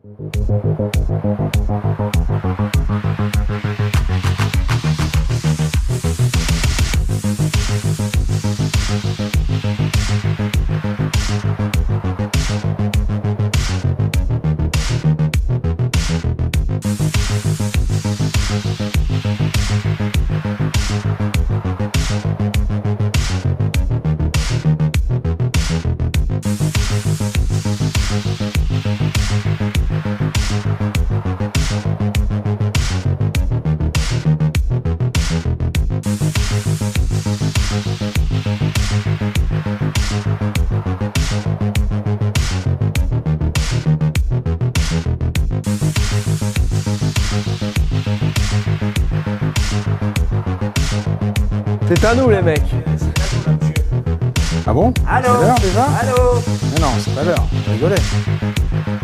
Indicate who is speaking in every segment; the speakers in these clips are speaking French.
Speaker 1: C'est à nous les mecs.
Speaker 2: Ah bon?
Speaker 3: Allô?
Speaker 2: C'est l'heure déjà?
Speaker 3: Allô?
Speaker 2: Mais non, c'est pas l'heure, vous rigolez.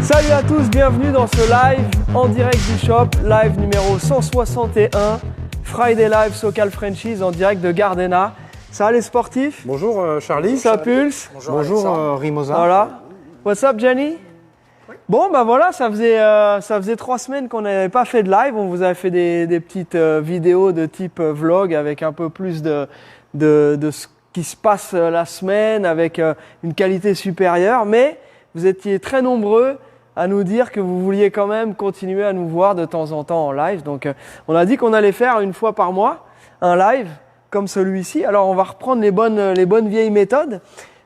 Speaker 1: Salut à tous, bienvenue dans ce live en direct du shop, live numéro 161, Friday Live SoCal Franchise en direct de Gardena. Ça va les sportifs?
Speaker 2: Bonjour Charlie.
Speaker 1: Ça pulse?
Speaker 2: Bonjour Rimosa.
Speaker 1: Voilà. What's up Jenny? Bon bah voilà, ça faisait 3 semaines qu'on n'avait pas fait de live. On vous avait fait des petites vidéos de type vlog avec un peu plus de ce qui se passe la semaine, avec une qualité supérieure. Mais vous étiez très nombreux à nous dire que vous vouliez quand même continuer à nous voir de temps en temps en live. Donc on a dit qu'on allait faire une fois par mois un live comme celui-ci. Alors on va reprendre les bonnes vieilles méthodes.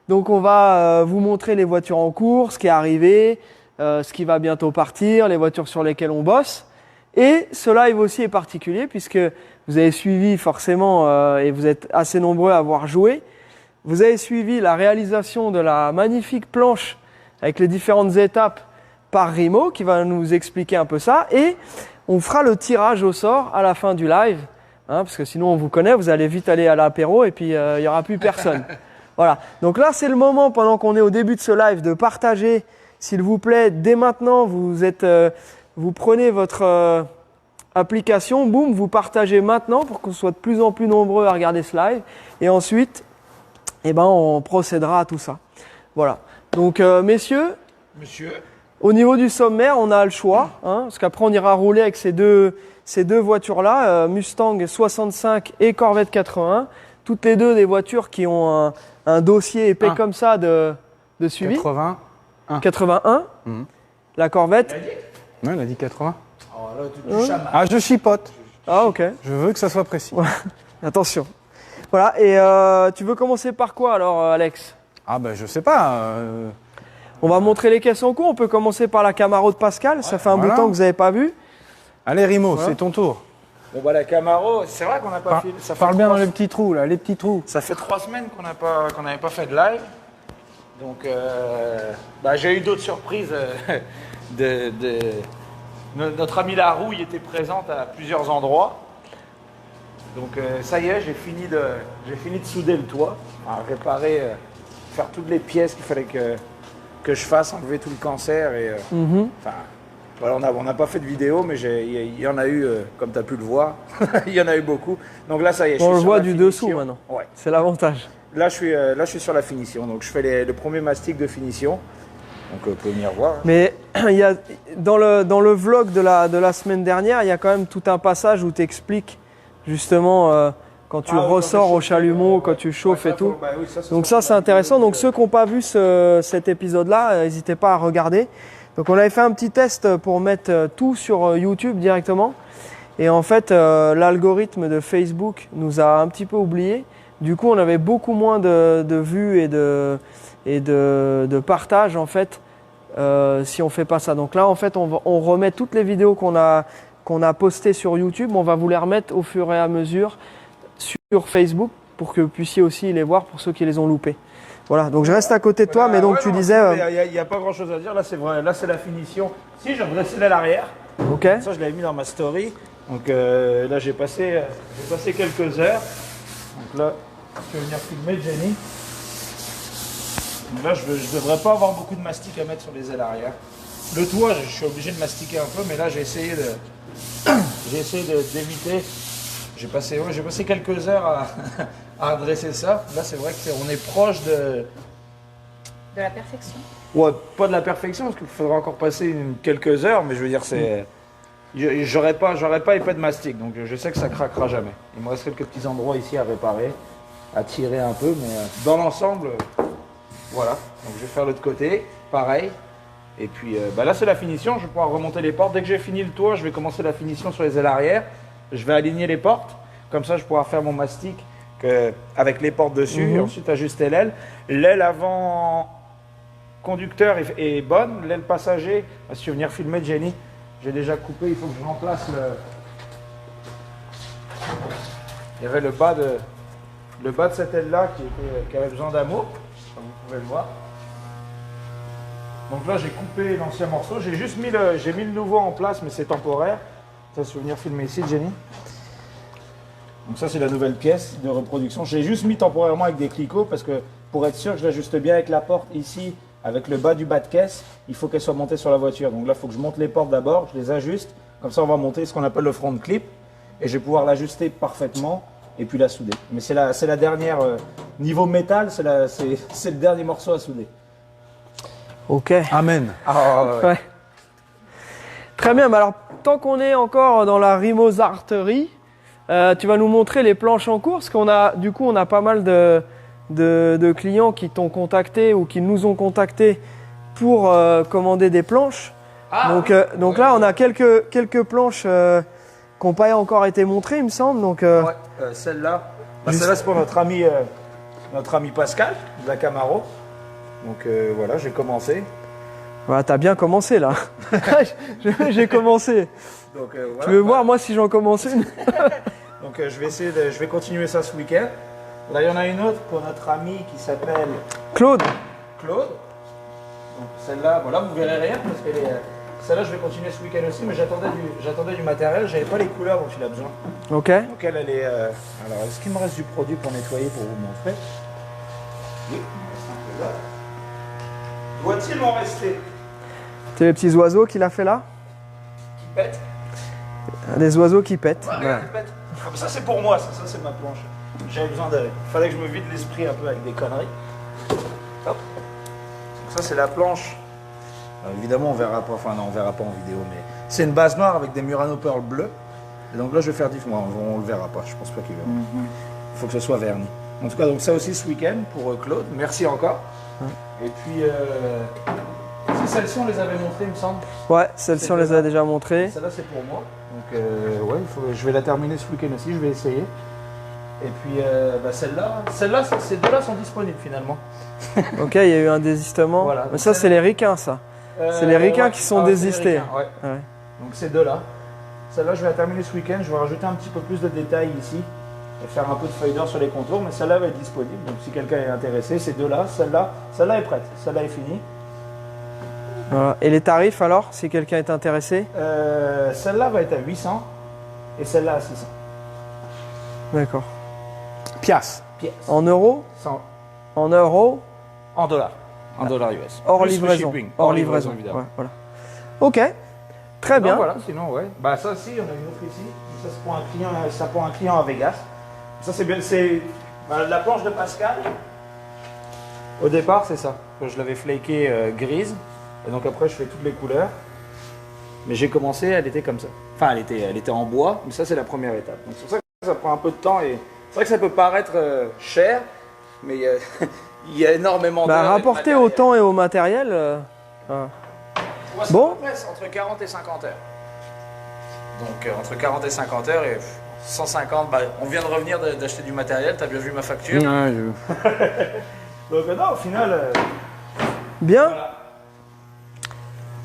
Speaker 1: Donc on va vous montrer les voitures en cours, ce qui est arrivé, ce qui va bientôt partir, les voitures sur lesquelles on bosse. Et ce live aussi est particulier puisque vous avez suivi forcément, et vous êtes assez nombreux à avoir joué, vous avez suivi la réalisation de la magnifique planche avec les différentes étapes par Rimo qui va nous expliquer un peu ça. Et on fera le tirage au sort à la fin du live, hein, parce que sinon on vous connaît, vous allez vite aller à l'apéro et puis il n'y aura plus personne. Voilà, donc là c'est le moment pendant qu'on est au début de ce live de partager. S'il vous plaît, dès maintenant, vous prenez votre application, boum, vous partagez maintenant pour qu'on soit de plus en plus nombreux à regarder ce live. Et ensuite, eh ben, on procédera à tout ça. Voilà. Donc, messieurs, au niveau du sommaire, on a le choix, hein, parce qu'après, on ira rouler avec ces deux voitures-là, Mustang 65 et Corvette 81. Toutes les deux des voitures qui ont un dossier épais comme ça de suivi. 81. La Corvette.
Speaker 2: Non, il a dit 80.
Speaker 3: Oh, là, tu chamailles.
Speaker 2: Ah, je chipote.
Speaker 1: Ah, ok.
Speaker 2: Je veux que ça soit précis.
Speaker 1: Attention. Voilà, et tu veux commencer par quoi alors, Alex?
Speaker 2: Ah, ben je sais pas.
Speaker 1: On va montrer les caisses en cours. On peut commencer par la Camaro de Pascal. Ça fait un bout de temps que vous n'avez pas vu.
Speaker 2: Allez, Rimo, c'est ton tour.
Speaker 3: Bon, bah, la Camaro, c'est vrai qu'on n'a pas fait.
Speaker 2: Parle bien dans les petits trous, là, les petits trous.
Speaker 3: Ça fait 3 semaines qu'on n'avait pas fait de live. Donc, j'ai eu d'autres surprises. Notre ami Larouille était présente à plusieurs endroits. Donc, ça y est, j'ai fini de souder le toit, à réparer, faire toutes les pièces qu'il fallait que je fasse, enlever tout le cancer. Et, voilà, on n'a pas fait de vidéo, mais il y en a eu, comme tu as pu le voir, il y en a eu beaucoup. Donc là, ça y est,
Speaker 1: on le voit du dessous maintenant.
Speaker 3: Ouais.
Speaker 1: C'est l'avantage.
Speaker 3: Là, je suis sur la finition. Donc, je fais le premier mastic de finition. Donc, vous pouvez venir voir.
Speaker 1: Mais il y a, dans le vlog de la semaine dernière, il y a quand même tout un passage où tu expliques justement quand tu ressors au chalumeau, quand tu chauffes et tout. Donc ça, c'est intéressant. Donc ceux qui n'ont pas vu cet épisode-là, n'hésitez pas à regarder. Donc on avait fait un petit test pour mettre tout sur YouTube directement. Et en fait, l'algorithme de Facebook nous a un petit peu oubliés. Du coup, on avait beaucoup moins de vues et de partages en fait si on fait pas ça. Donc là, en fait, on remet toutes les vidéos qu'on a postées sur YouTube. On va vous les remettre au fur et à mesure sur Facebook pour que vous puissiez aussi les voir pour ceux qui les ont loupés. Voilà. Donc je reste à côté de toi, mais donc tu disais.
Speaker 3: Il n'y a pas grand-chose à dire. Là, c'est vrai. Là, c'est la finition. Si, j'ai redressé à l'arrière.
Speaker 1: Ok.
Speaker 3: Ça, je l'avais mis dans ma story. Donc là, j'ai passé quelques heures. Donc là, je vais venir filmer Jenny. Donc là, je ne devrais pas avoir beaucoup de mastic à mettre sur les ailes arrière. Le toit, je suis obligé de mastiquer un peu, mais là, j'ai essayé d'éviter. J'ai passé quelques heures à redresser ça. Là, c'est vrai qu'on est proche de
Speaker 4: la perfection.
Speaker 3: Ouais, pas de la perfection, parce qu'il faudra encore passer quelques heures, mais je veux dire, c'est. J'aurais pas épais de mastic, donc je sais que ça craquera jamais. Il me reste quelques petits endroits ici à réparer, à tirer un peu, mais dans l'ensemble, voilà. Donc je vais faire l'autre côté, pareil. Et puis là c'est la finition, je vais pouvoir remonter les portes. Dès que j'ai fini le toit, je vais commencer la finition sur les ailes arrière. Je vais aligner les portes, comme ça je vais pouvoir faire mon mastic avec les portes dessus, et ensuite ajuster l'aile. L'aile avant conducteur est bonne, l'aile passager, si tu veux venir filmer Jenny, j'ai déjà coupé, il faut que je remplace le... Il y avait le bas de cette aile-là qui avait besoin d'amour, comme vous pouvez le voir. Donc là, j'ai coupé l'ancien morceau, j'ai mis le nouveau en place, mais c'est temporaire. Ça, si tu veux venir filmer ici, Jenny. Donc ça, c'est la nouvelle pièce de reproduction. J'ai juste mis temporairement avec des clicots, parce que pour être sûr que je l'ajuste bien avec la porte ici, avec le bas du bas de caisse, il faut qu'elle soit montée sur la voiture. Donc là, il faut que je monte les portes d'abord, je les ajuste. Comme ça, on va monter ce qu'on appelle le front clip. Et je vais pouvoir l'ajuster parfaitement et puis la souder. Mais c'est la dernière, niveau métal, c'est le dernier morceau à souder.
Speaker 1: Ok.
Speaker 2: Amen.
Speaker 1: Ouais. Très bien, mais alors tant qu'on est encore dans la rimosarterie, tu vas nous montrer les planches en cours, parce qu'on a pas mal de clients qui t'ont contacté ou qui nous ont contacté pour commander des planches. Donc là, on a quelques planches qui n'ont pas encore été montrées, il me semble. Donc,
Speaker 3: celle-là, celle-là c'est pour notre ami Pascal de la Camaro. Donc voilà, j'ai commencé.
Speaker 1: Voilà, t'as bien commencé là. J'ai commencé.
Speaker 3: Donc, voilà,
Speaker 1: tu veux voir moi si j'en commence une?
Speaker 3: Donc je vais continuer ça ce week-end. Là, il y en a une autre pour notre ami qui s'appelle
Speaker 1: Claude.
Speaker 3: Donc celle-là, voilà, vous verrez rien parce que celle-là, je vais continuer ce week-end aussi, mais j'attendais du matériel, j'avais pas les couleurs dont il a besoin.
Speaker 1: Ok.
Speaker 3: Donc elle est. Alors, est-ce qu'il me reste du produit pour nettoyer pour vous montrer? Oui, il me reste un peu là. Doit-il m'en rester?
Speaker 1: C'est les petits oiseaux qu'il a fait là?
Speaker 3: Qui pète?
Speaker 1: Des oiseaux qui pètent.
Speaker 3: Ouais,
Speaker 1: Voilà.
Speaker 3: qui pète. Ah, ça c'est pour moi, ça c'est ma planche. J'avais besoin de. Il fallait que je me vide l'esprit un peu avec des conneries. Hop. Donc ça c'est la planche. Alors, évidemment on verra pas, enfin non on verra pas en vidéo, mais c'est une base noire avec des Murano Pearl bleues. Et donc là je vais faire différent, on le verra pas, je pense pas qu'il verra. Il faut que ce soit verni. En tout cas donc ça aussi ce week-end pour Claude, merci encore. Et puis celles-ci on les avait montrées il me semble.
Speaker 1: Ouais, celle-ci on les a déjà montrées.
Speaker 3: Celle-là c'est pour moi. Donc ouais, je vais la terminer ce week-end aussi, je vais essayer. Et puis celle-là, ces deux-là sont disponibles finalement.
Speaker 1: Ok, il y a eu un désistement.
Speaker 3: Voilà.
Speaker 1: Mais ça c'est les ricains ça. C'est les ricains qui sont désistés.
Speaker 3: Ouais.
Speaker 1: Ouais.
Speaker 3: Donc ces deux-là. Celle-là, je vais la terminer ce week-end. Je vais rajouter un petit peu plus de détails ici. Et faire un peu de feuille d'or sur les contours. Mais celle-là va être disponible. Donc si quelqu'un est intéressé, ces deux-là. Celle-là est prête. Celle-là est finie.
Speaker 1: Voilà. Et les tarifs alors, si quelqu'un est intéressé?
Speaker 3: Celle-là va être à 800. Et celle-là à 600.
Speaker 1: D'accord.
Speaker 2: Pièce.
Speaker 1: En euros?
Speaker 3: 100.
Speaker 1: En euros?
Speaker 3: En dollars. En dollars US.
Speaker 1: Hors
Speaker 3: Plus le
Speaker 1: livraison.
Speaker 3: shipping.
Speaker 1: Hors livraison,
Speaker 3: évidemment.
Speaker 1: ouais, voilà. Ok, très bien.
Speaker 3: Non, voilà, sinon, ouais. Bah, ça aussi, on a une autre ici. Ça, c'est pour un client à Vegas. Ça, c'est bien. C'est la planche de Pascal. Au départ, c'est ça. Je l'avais flaké grise. Et donc, après, je fais toutes les couleurs. Mais j'ai commencé, elle était comme ça. Enfin, elle était en bois. Mais ça, c'est la première étape. Donc, c'est pour ça que ça prend un peu de temps. Et c'est vrai que ça peut paraître cher. Mais il y a énormément d'heures.
Speaker 1: Rapporté au temps et au matériel. Bon.
Speaker 3: Entre 40 et 50 heures. Donc entre 40 et 50 heures et 150, on vient de revenir d'acheter du matériel, t'as bien vu ma facture. Donc non, au final...
Speaker 1: Bien.
Speaker 3: Voilà.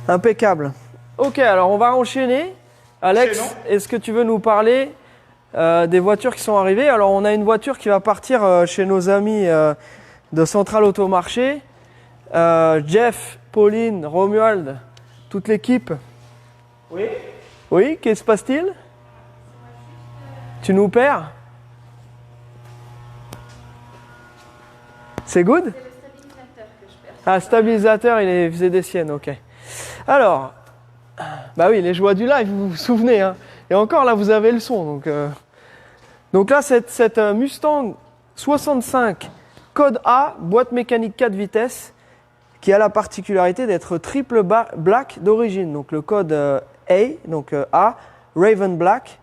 Speaker 1: Impeccable. Ok, alors on va enchaîner. Alex, est-ce que tu veux nous parler des voitures qui sont arrivées? Alors on a une voiture qui va partir chez nos amis de Central Automarché. Jeff, Pauline, Romuald, toute l'équipe.
Speaker 3: Oui.
Speaker 1: Oui, qu'est-ce qui se passe-t-il? Tu nous perds? C'est good?
Speaker 4: C'est le stabilisateur que je perds.
Speaker 1: Ah, stabilisateur, il faisait des siennes, ok. Alors, bah oui, les joies du live, vous vous souvenez, hein. Et encore là, vous avez le son. Donc là, cette Mustang 65 Code A, boîte mécanique 4 vitesses, qui a la particularité d'être triple black d'origine. Donc le code A, donc A, Raven Black.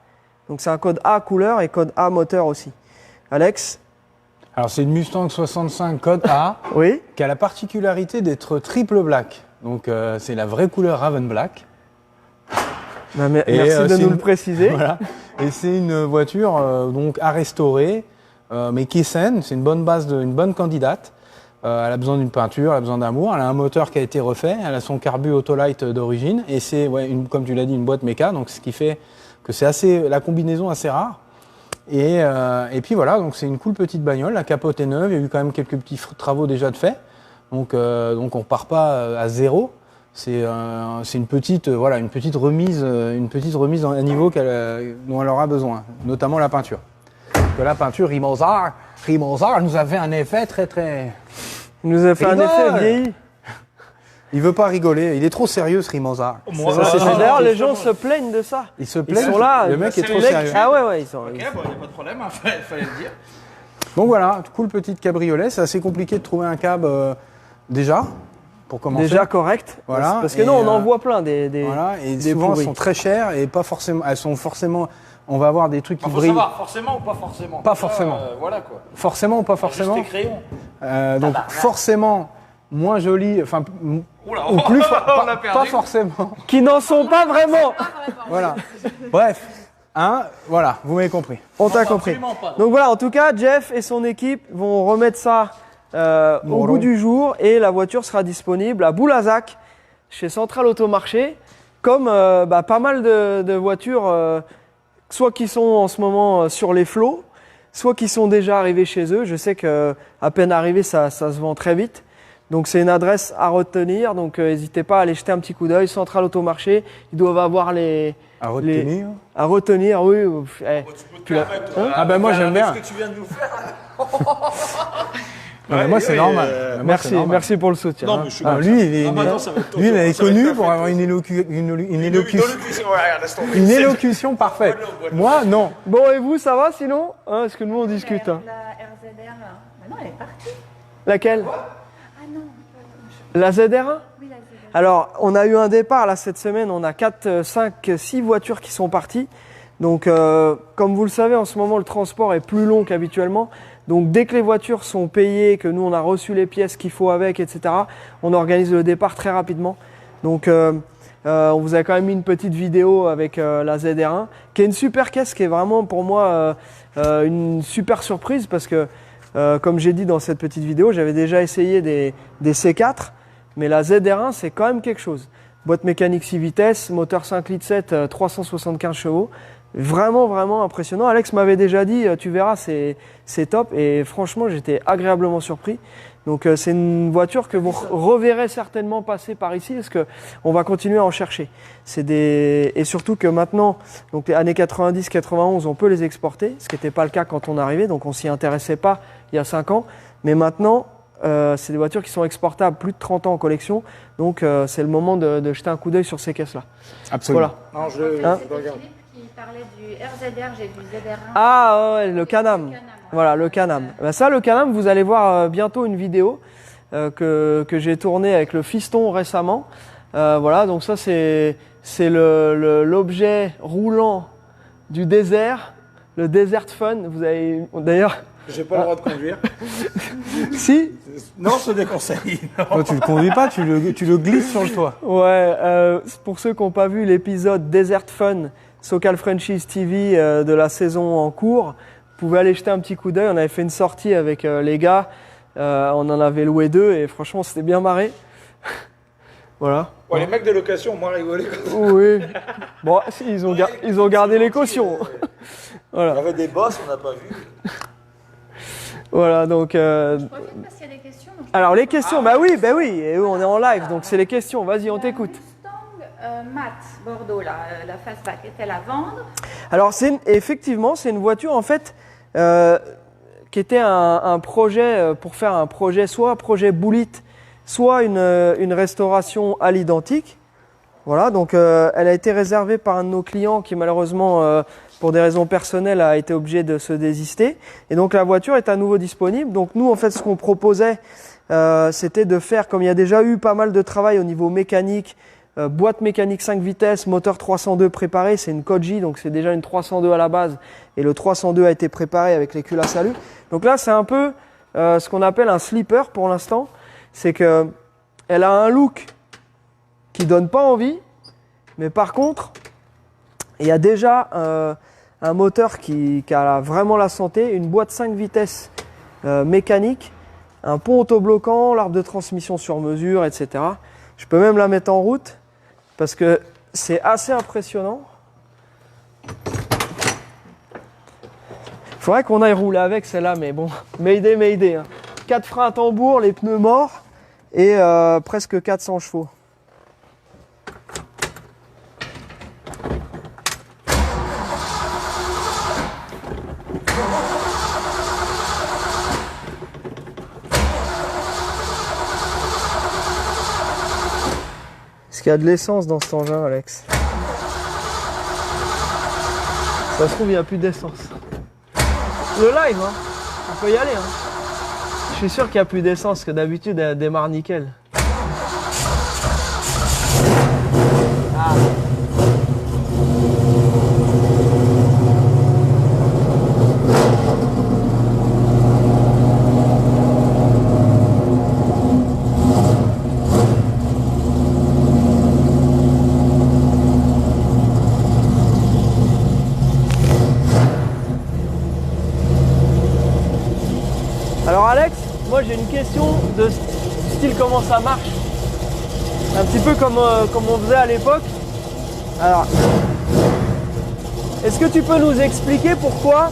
Speaker 1: Donc c'est un code A couleur et code A moteur aussi. Alex?
Speaker 2: Alors c'est une Mustang 65 code A
Speaker 1: Oui.
Speaker 2: qui a la particularité d'être triple black. Donc c'est la vraie couleur Raven Black.
Speaker 1: Bah,
Speaker 2: Et,
Speaker 1: merci de
Speaker 2: c'est
Speaker 1: nous
Speaker 2: une-
Speaker 1: le préciser.
Speaker 2: Voilà. Et c'est une voiture donc à restaurer, mais qui est saine. C'est une bonne base, une bonne candidate. Elle a besoin d'une peinture, elle a besoin d'amour. Elle a un moteur qui a été refait. Elle a son carbu Autolite d'origine et c'est, comme tu l'as dit, une boîte méca. Donc ce qui fait que c'est la combinaison assez rare. Et puis voilà, donc c'est une cool petite bagnole. La capote est neuve. Il y a eu quand même quelques petits travaux déjà de fait. Donc on part pas à zéro. C'est une petite remise à niveau dont elle aura besoin, notamment la peinture. Que la peinture Rimousin nous a fait un effet très.
Speaker 1: Il nous a fait un
Speaker 2: Rigole.
Speaker 1: effet vieilli.
Speaker 2: Il veut pas rigoler, il est trop sérieux ce Rimousin.
Speaker 1: D'ailleurs, les gens se plaignent de ça.
Speaker 2: Il se
Speaker 1: Ils
Speaker 2: plaint.
Speaker 1: sont là.
Speaker 2: Le mec est trop
Speaker 1: les mecs-
Speaker 2: sérieux.
Speaker 1: Ah ouais, ils sont.
Speaker 3: Ok, bon, il n'y a pas de problème, hein, fallait le dire.
Speaker 2: Donc voilà, cool petite cabriolet. C'est assez compliqué de trouver un cab déjà pour commencer.
Speaker 1: Déjà correct.
Speaker 2: Voilà,
Speaker 1: Parce que
Speaker 2: et,
Speaker 1: non, on en
Speaker 2: euh,
Speaker 1: voit plein des
Speaker 2: Voilà, et
Speaker 1: des
Speaker 2: souvent
Speaker 1: pourris.
Speaker 2: elles sont très chères et pas forcément. Elles sont forcément. On va avoir des trucs qui
Speaker 3: Il faut
Speaker 2: brillent.
Speaker 3: savoir, forcément ou pas forcément.
Speaker 2: Pas forcément.
Speaker 3: Voilà quoi.
Speaker 2: Forcément ou pas forcément.
Speaker 3: Juste tes crayons.
Speaker 2: Donc forcément moins joli, enfin
Speaker 3: Oula,
Speaker 2: ou plus
Speaker 3: on l'a
Speaker 2: pas
Speaker 3: perdu.
Speaker 2: forcément.
Speaker 1: Qui n'en sont pas vraiment.
Speaker 2: Voilà. Bref, voilà, vous m'avez compris.
Speaker 1: On t'a compris.
Speaker 3: Absolument pas.
Speaker 1: Donc voilà, en tout cas, Jeff et son équipe vont remettre ça au
Speaker 2: Voilà.
Speaker 1: bout du jour et la voiture sera disponible à Boulazac chez Central Automarché, comme pas mal de voitures, soit qui sont en ce moment sur les flots, soit qui sont déjà arrivées chez eux. Je sais que à peine arrivé, ça se vend très vite. Donc c'est une adresse à retenir, donc n'hésitez pas à aller jeter un petit coup d'œil. Central Automarché, ils doivent avoir les
Speaker 2: À retenir.
Speaker 1: à retenir, oui.
Speaker 3: Tu l'as fait, toi.
Speaker 2: Ah ben moi j'aime bien.
Speaker 3: Ce que tu viens de nous faire.
Speaker 2: Non, mais moi c'est normal. Moi,
Speaker 1: Merci,
Speaker 2: c'est normal.
Speaker 1: merci pour le soutien. hein.
Speaker 3: je suis
Speaker 2: Ah, lui, il est,
Speaker 3: maintenant, ça va être ton
Speaker 2: lui, il
Speaker 3: tour.
Speaker 2: est
Speaker 3: Ça va être
Speaker 2: connu
Speaker 3: ta
Speaker 2: pour
Speaker 3: fête.
Speaker 2: avoir une
Speaker 3: Une
Speaker 2: élocution parfaite. Moi, non.
Speaker 1: Bon, et vous, ça va sinon hein? Est-ce que nous on discute hein
Speaker 4: La RZR, non, elle est partie.
Speaker 1: Laquelle
Speaker 4: Ah non,
Speaker 1: La ZR1
Speaker 4: oui, la ZR.
Speaker 1: Alors, on a eu un départ là cette semaine, on a 4, 5, 6 voitures qui sont parties. Donc, comme vous le savez, en ce moment, le transport est plus long qu'habituellement. Donc, dès que les voitures sont payées, que nous, on a reçu les pièces qu'il faut avec, etc., on organise le départ très rapidement. Donc, on vous a quand même mis une petite vidéo avec la ZR1, qui est une super caisse, qui est vraiment pour moi une super surprise, parce que, comme j'ai dit dans cette petite vidéo, j'avais déjà essayé des C4, mais la ZR1, c'est quand même quelque chose. Boîte mécanique 6 vitesses, moteur 5 litres 7, 375 chevaux. Vraiment, vraiment impressionnant. Alex m'avait déjà dit, tu verras, c'est top. Et franchement, j'étais agréablement surpris. Donc, c'est une voiture que vous reverrez certainement passer par ici, parce que on va continuer à en chercher. Et surtout que maintenant, donc les années 90-91, on peut les exporter, ce qui n'était pas le cas quand on arrivait. Donc, on s'y intéressait pas il y a 5 ans. Mais maintenant, c'est des voitures qui sont exportables plus de 30 ans en collection. Donc, c'est le moment de jeter un coup d'œil sur ces caisses-là.
Speaker 2: Absolument.
Speaker 1: Voilà.
Speaker 3: Non,
Speaker 1: Hein
Speaker 4: C'était Philippe qui parlait du RZR, j'ai vu ZR1.
Speaker 1: Ah ouais, le Can-Am.
Speaker 4: Le Can-Am, ouais.
Speaker 1: Voilà, le Can-Am. Ben ça, le Can-Am, vous allez voir bientôt une vidéo que j'ai tournée avec le fiston récemment. Voilà, donc ça, c'est l'objet roulant du désert, le Desert Fun. Vous avez d'ailleurs,
Speaker 3: J'ai pas le droit de conduire.
Speaker 1: si,
Speaker 3: Non, je te déconseille.
Speaker 2: Toi, tu le conduis pas, tu le glisses sur le toit.
Speaker 1: ouais, pour ceux qui n'ont pas vu l'épisode Desert Fun, Socal Franchise TV de la saison en cours, vous pouvez aller jeter un petit coup d'œil. On avait fait une sortie avec les gars, on en avait loué 2 et franchement, c'était bien marré. Voilà.
Speaker 3: Ouais, les mecs de location ont moins rigolé.
Speaker 1: Oui. Bon, si, ils ont gardé les cautions.
Speaker 3: Il y avait des boss, on n'a pas vu.
Speaker 1: Voilà, donc.
Speaker 4: Je profite parce qu'il y a des questions. donc
Speaker 1: Alors, les questions, bah oui, et eux, on est en live, donc c'est les questions. Vas-y, on t'écoute.
Speaker 4: La Mustang mat Bordeaux, là, la fastback, est-elle à vendre?
Speaker 1: Alors, effectivement, c'est une voiture, en fait, qui était un projet pour faire un projet, soit un projet Bullitt, soit une restauration à l'identique. Voilà, donc elle a été réservée par un de nos clients qui, malheureusement, pour des raisons personnelles, a été obligé de se désister. Et donc, la voiture est à nouveau disponible. Donc, nous, en fait, ce qu'on proposait, c'était de faire, comme il y a déjà eu pas mal de travail au niveau mécanique, boîte mécanique 5 vitesses, moteur 302 préparé, c'est une Koji, donc c'est déjà une 302 à la base, et le 302 a été préparé avec les culs à salut. Donc là, c'est un peu ce qu'on appelle un sleeper pour l'instant, c'est que elle a un look qui donne pas envie, mais par contre, il y a déjà un moteur qui a vraiment la santé, une boîte 5 vitesses mécanique, un pont autobloquant, l'arbre de transmission sur mesure, etc. Je peux même la mettre en route parce que c'est assez impressionnant. Il faudrait qu'on aille rouler avec celle-là, mais bon, Mayday, hein. 4 freins à tambour, les pneus morts et presque 400 chevaux. Est-ce qu'il y a de l'essence dans cet engin, Alex? Ça se trouve, il n'y a plus d'essence. Le live, hein. On peut y aller, hein. Je suis sûr qu'il n'y a plus d'essence, que d'habitude, elle démarre nickel. Ah. Alors Alex, moi j'ai une question de style comment ça marche. Un petit peu comme on faisait à l'époque. Alors, est-ce que tu peux nous expliquer pourquoi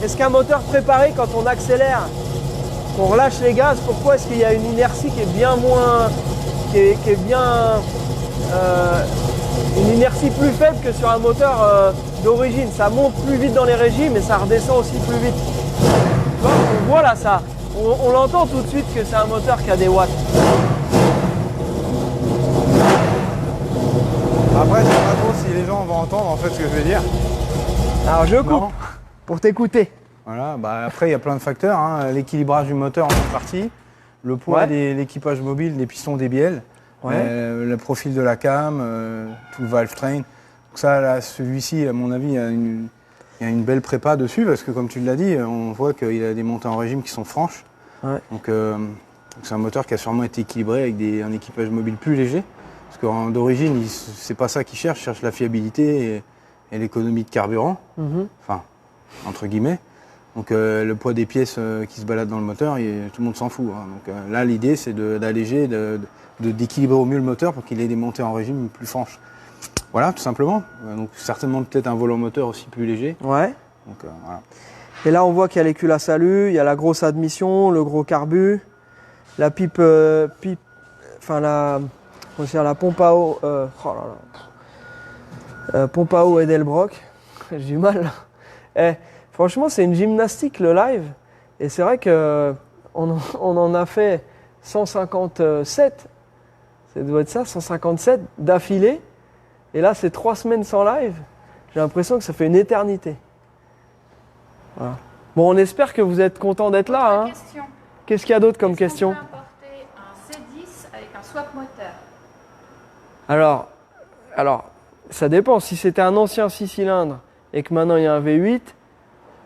Speaker 1: est-ce qu'un moteur préparé, quand on accélère, qu'on relâche les gaz, pourquoi est-ce qu'il y a une inertie qui est bien moins, qui est bien, une inertie plus faible que sur un moteur d'origine. Ça monte plus vite dans les régimes et ça redescend aussi plus vite. Tu vois, on voit là ça. On l'entend tout de suite que c'est un moteur qui a des watts.
Speaker 2: Après, je sais pas trop si les gens vont entendre en fait ce que je vais dire.
Speaker 1: Alors je coupe
Speaker 2: Non.
Speaker 1: pour t'écouter.
Speaker 2: Voilà, bah après il y a plein de facteurs, hein. L'équilibrage du moteur en fait partie, le poids
Speaker 1: Ouais.
Speaker 2: de l'équipage mobile, des pistons, des bielles,
Speaker 1: Ouais.
Speaker 2: le profil de la cam, tout le valve train. Donc ça, là, celui-ci, à mon avis, il y a une belle prépa dessus parce que comme tu l'as dit, on voit qu'il a des montées en régime qui sont franches.
Speaker 1: Ouais.
Speaker 2: Donc c'est un moteur qui a sûrement été équilibré avec un équipage mobile plus léger. Parce d'origine, c'est pas ça qu'il cherche, il cherche la fiabilité et l'économie de carburant, enfin, entre guillemets. Donc le poids des pièces qui se baladent dans le moteur, tout le monde s'en fout, hein. Donc là, l'idée, c'est d'alléger, d'équilibrer au mieux le moteur pour qu'il ait des montées en régime plus franches. Voilà, tout simplement. Donc certainement peut-être un volant moteur aussi plus léger.
Speaker 1: Ouais.
Speaker 2: Donc voilà.
Speaker 1: Et là, on voit qu'il y a les culs à salut, il y a la grosse admission, le gros carbu, la la pompe à eau, pompe à eau Edelbrock. J'ai du mal. Franchement, c'est une gymnastique le live. Et c'est vrai que on en a fait 157. Ça doit être ça, 157 d'affilée. Et là, c'est 3 semaines sans live. J'ai l'impression que ça fait une éternité. Voilà. Bon, on espère que vous êtes content d'être là. Hein.
Speaker 4: Question.
Speaker 1: Qu'est-ce qu'il y a d'autre comme
Speaker 4: Est-ce qu'on
Speaker 1: question?
Speaker 4: peut importer un C10 avec un swap moteur?
Speaker 1: Alors, ça dépend. Si c'était un ancien 6 cylindres et que maintenant il y a un V8,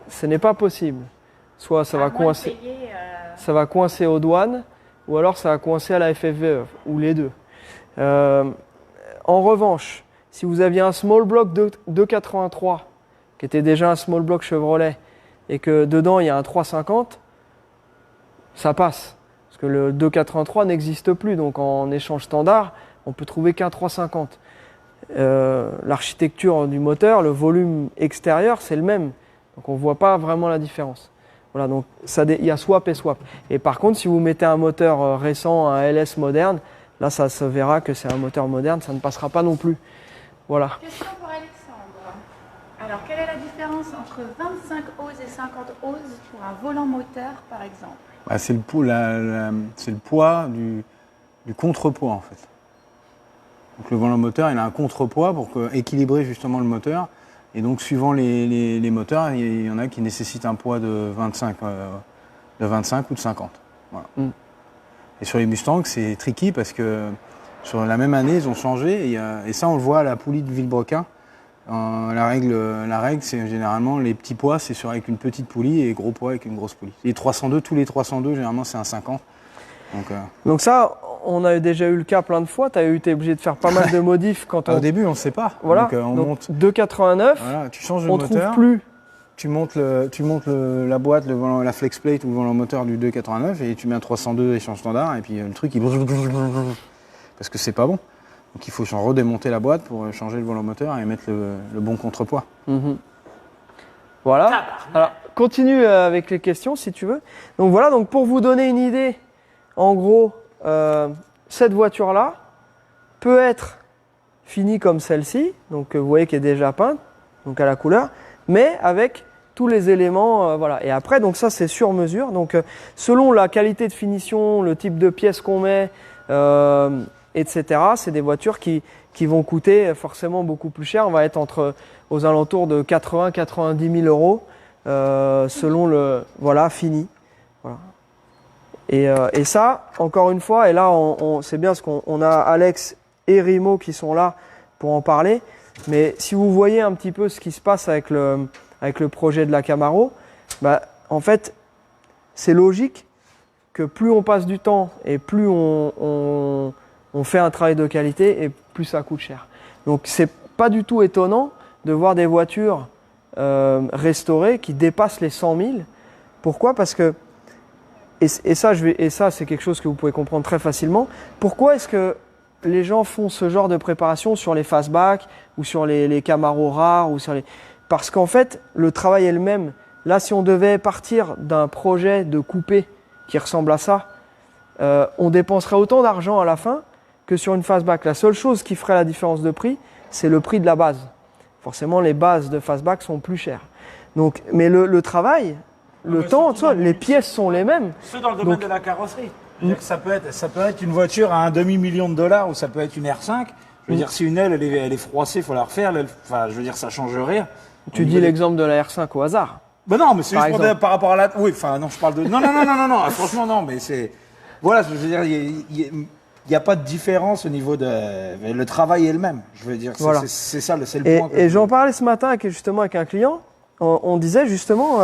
Speaker 1: ce n'est pas possible. Soit ça va coincer, ça va coincer aux douanes, ou alors ça va coincer à la FFVE, ou les deux. En revanche, si vous aviez un small block 283, qui était déjà un small block Chevrolet, et que dedans il y a un 350, ça passe. Parce que le 283 n'existe plus, donc en échange standard, on peut trouver qu'un 350. L'architecture du moteur, le volume extérieur, c'est le même. Donc on ne voit pas vraiment la différence. Voilà, donc il y a swap et swap. Et par contre, si vous mettez un moteur récent, un LS moderne, là ça se verra que c'est un moteur moderne, ça ne passera pas non plus. Voilà.
Speaker 4: Question pour Alexandre. Alors, quelle est la différence entre 25 oses et 50 oses pour un volant moteur, par exemple?
Speaker 2: Bah, c'est le poids du contrepoids en fait. Donc le volant moteur, il a un contrepoids pour équilibrer justement le moteur. Et donc suivant les moteurs, il y en a qui nécessitent un poids de 25 ou de 50. Voilà. Et sur les Mustangs, c'est tricky parce que sur la même année, ils ont changé. Et ça, on le voit à la poulie de Villebrequin. La règle, c'est généralement les petits poids, c'est avec une petite poulie et gros poids avec une grosse poulie. Les 302, tous les 302, généralement, c'est un 50.
Speaker 1: Donc ça, on a déjà eu le cas plein de fois. Tu as été obligé de faire pas mal de modifs quand
Speaker 2: Au début, on ne sait pas.
Speaker 1: Voilà.
Speaker 2: Donc, on
Speaker 1: Donc,
Speaker 2: monte.
Speaker 1: 2,89.
Speaker 2: Voilà, tu changes le
Speaker 1: On
Speaker 2: moteur.
Speaker 1: trouve plus.
Speaker 2: Tu montes la boîte, la flex plate ou le volant moteur du 2,89 et tu mets un 302 échange standard et puis le truc il parce que c'est pas bon. Donc il faut redémonter la boîte pour changer le volant moteur et mettre le bon contrepoids.
Speaker 1: Voilà. Alors, continue avec les questions si tu veux. Donc voilà, donc pour vous donner une idée, en gros, cette voiture-là peut être finie comme celle-ci, donc vous voyez qu'elle est déjà peinte, donc à la couleur, mais avec tous les éléments, voilà. Et après, donc ça c'est sur mesure. Donc selon la qualité de finition, le type de pièces qu'on met, etc. C'est des voitures qui vont coûter forcément beaucoup plus cher. On va être aux alentours de 80-90 000 euros selon le fini. Voilà. Et ça, encore une fois, et là c'est bien parce qu'on a Alex et Rimo qui sont là pour en parler. Mais si vous voyez un petit peu ce qui se passe avec le projet de la Camaro, en fait, c'est logique que plus on passe du temps et plus on fait un travail de qualité et plus ça coûte cher. Donc c'est pas du tout étonnant de voir des voitures restaurées qui dépassent les 100 000. Pourquoi ? Parce que, et ça c'est quelque chose que vous pouvez comprendre très facilement, pourquoi est-ce que les gens font ce genre de préparation sur les fastback ou sur les Camaro rares parce qu'en fait, le travail est le même. Là, si on devait partir d'un projet de coupé qui ressemble à ça, on dépenserait autant d'argent à la fin que sur une fastback. La seule chose qui ferait la différence de prix, c'est le prix de la base. Forcément, les bases de fastback sont plus chères. Donc, mais le travail, le temps, les pièces sont les mêmes.
Speaker 3: Ceux dans le domaine de la carrosserie. Je veux dire que ça peut être une voiture à $1,5 million ou ça peut être une R5. Je veux dire, si une aile, elle est froissée, il faut la refaire. Je veux dire, ça change rien.
Speaker 1: Tu dis l'exemple de la R5 au hasard.
Speaker 3: Ben non, mais c'est juste par rapport à la... Oui, enfin, non, je parle de... Non, franchement, non, mais c'est... Voilà, je veux dire, il n'y a pas de différence au niveau de... Le travail est le même. Je veux dire,
Speaker 1: voilà.
Speaker 3: c'est ça, c'est le point.
Speaker 1: Et j'en parlais ce matin justement avec un client. On disait justement...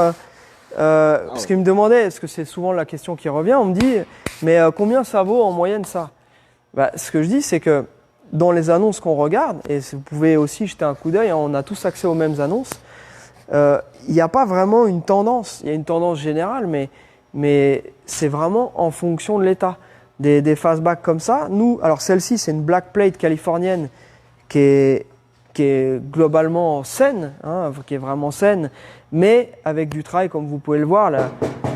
Speaker 1: parce qu'il me demandait, parce que c'est souvent la question qui revient, on me dit, mais combien ça vaut en moyenne ça ? Ce que je dis, c'est que dans les annonces qu'on regarde, et vous pouvez aussi jeter un coup d'œil, on a tous accès aux mêmes annonces, il n'y a pas vraiment une tendance. Il y a une tendance générale, mais c'est vraiment en fonction de l'état. Des fastbacks comme ça, alors celle-ci, c'est une black plate californienne qui est globalement saine, qui est vraiment saine, mais avec du travail, comme vous pouvez le voir,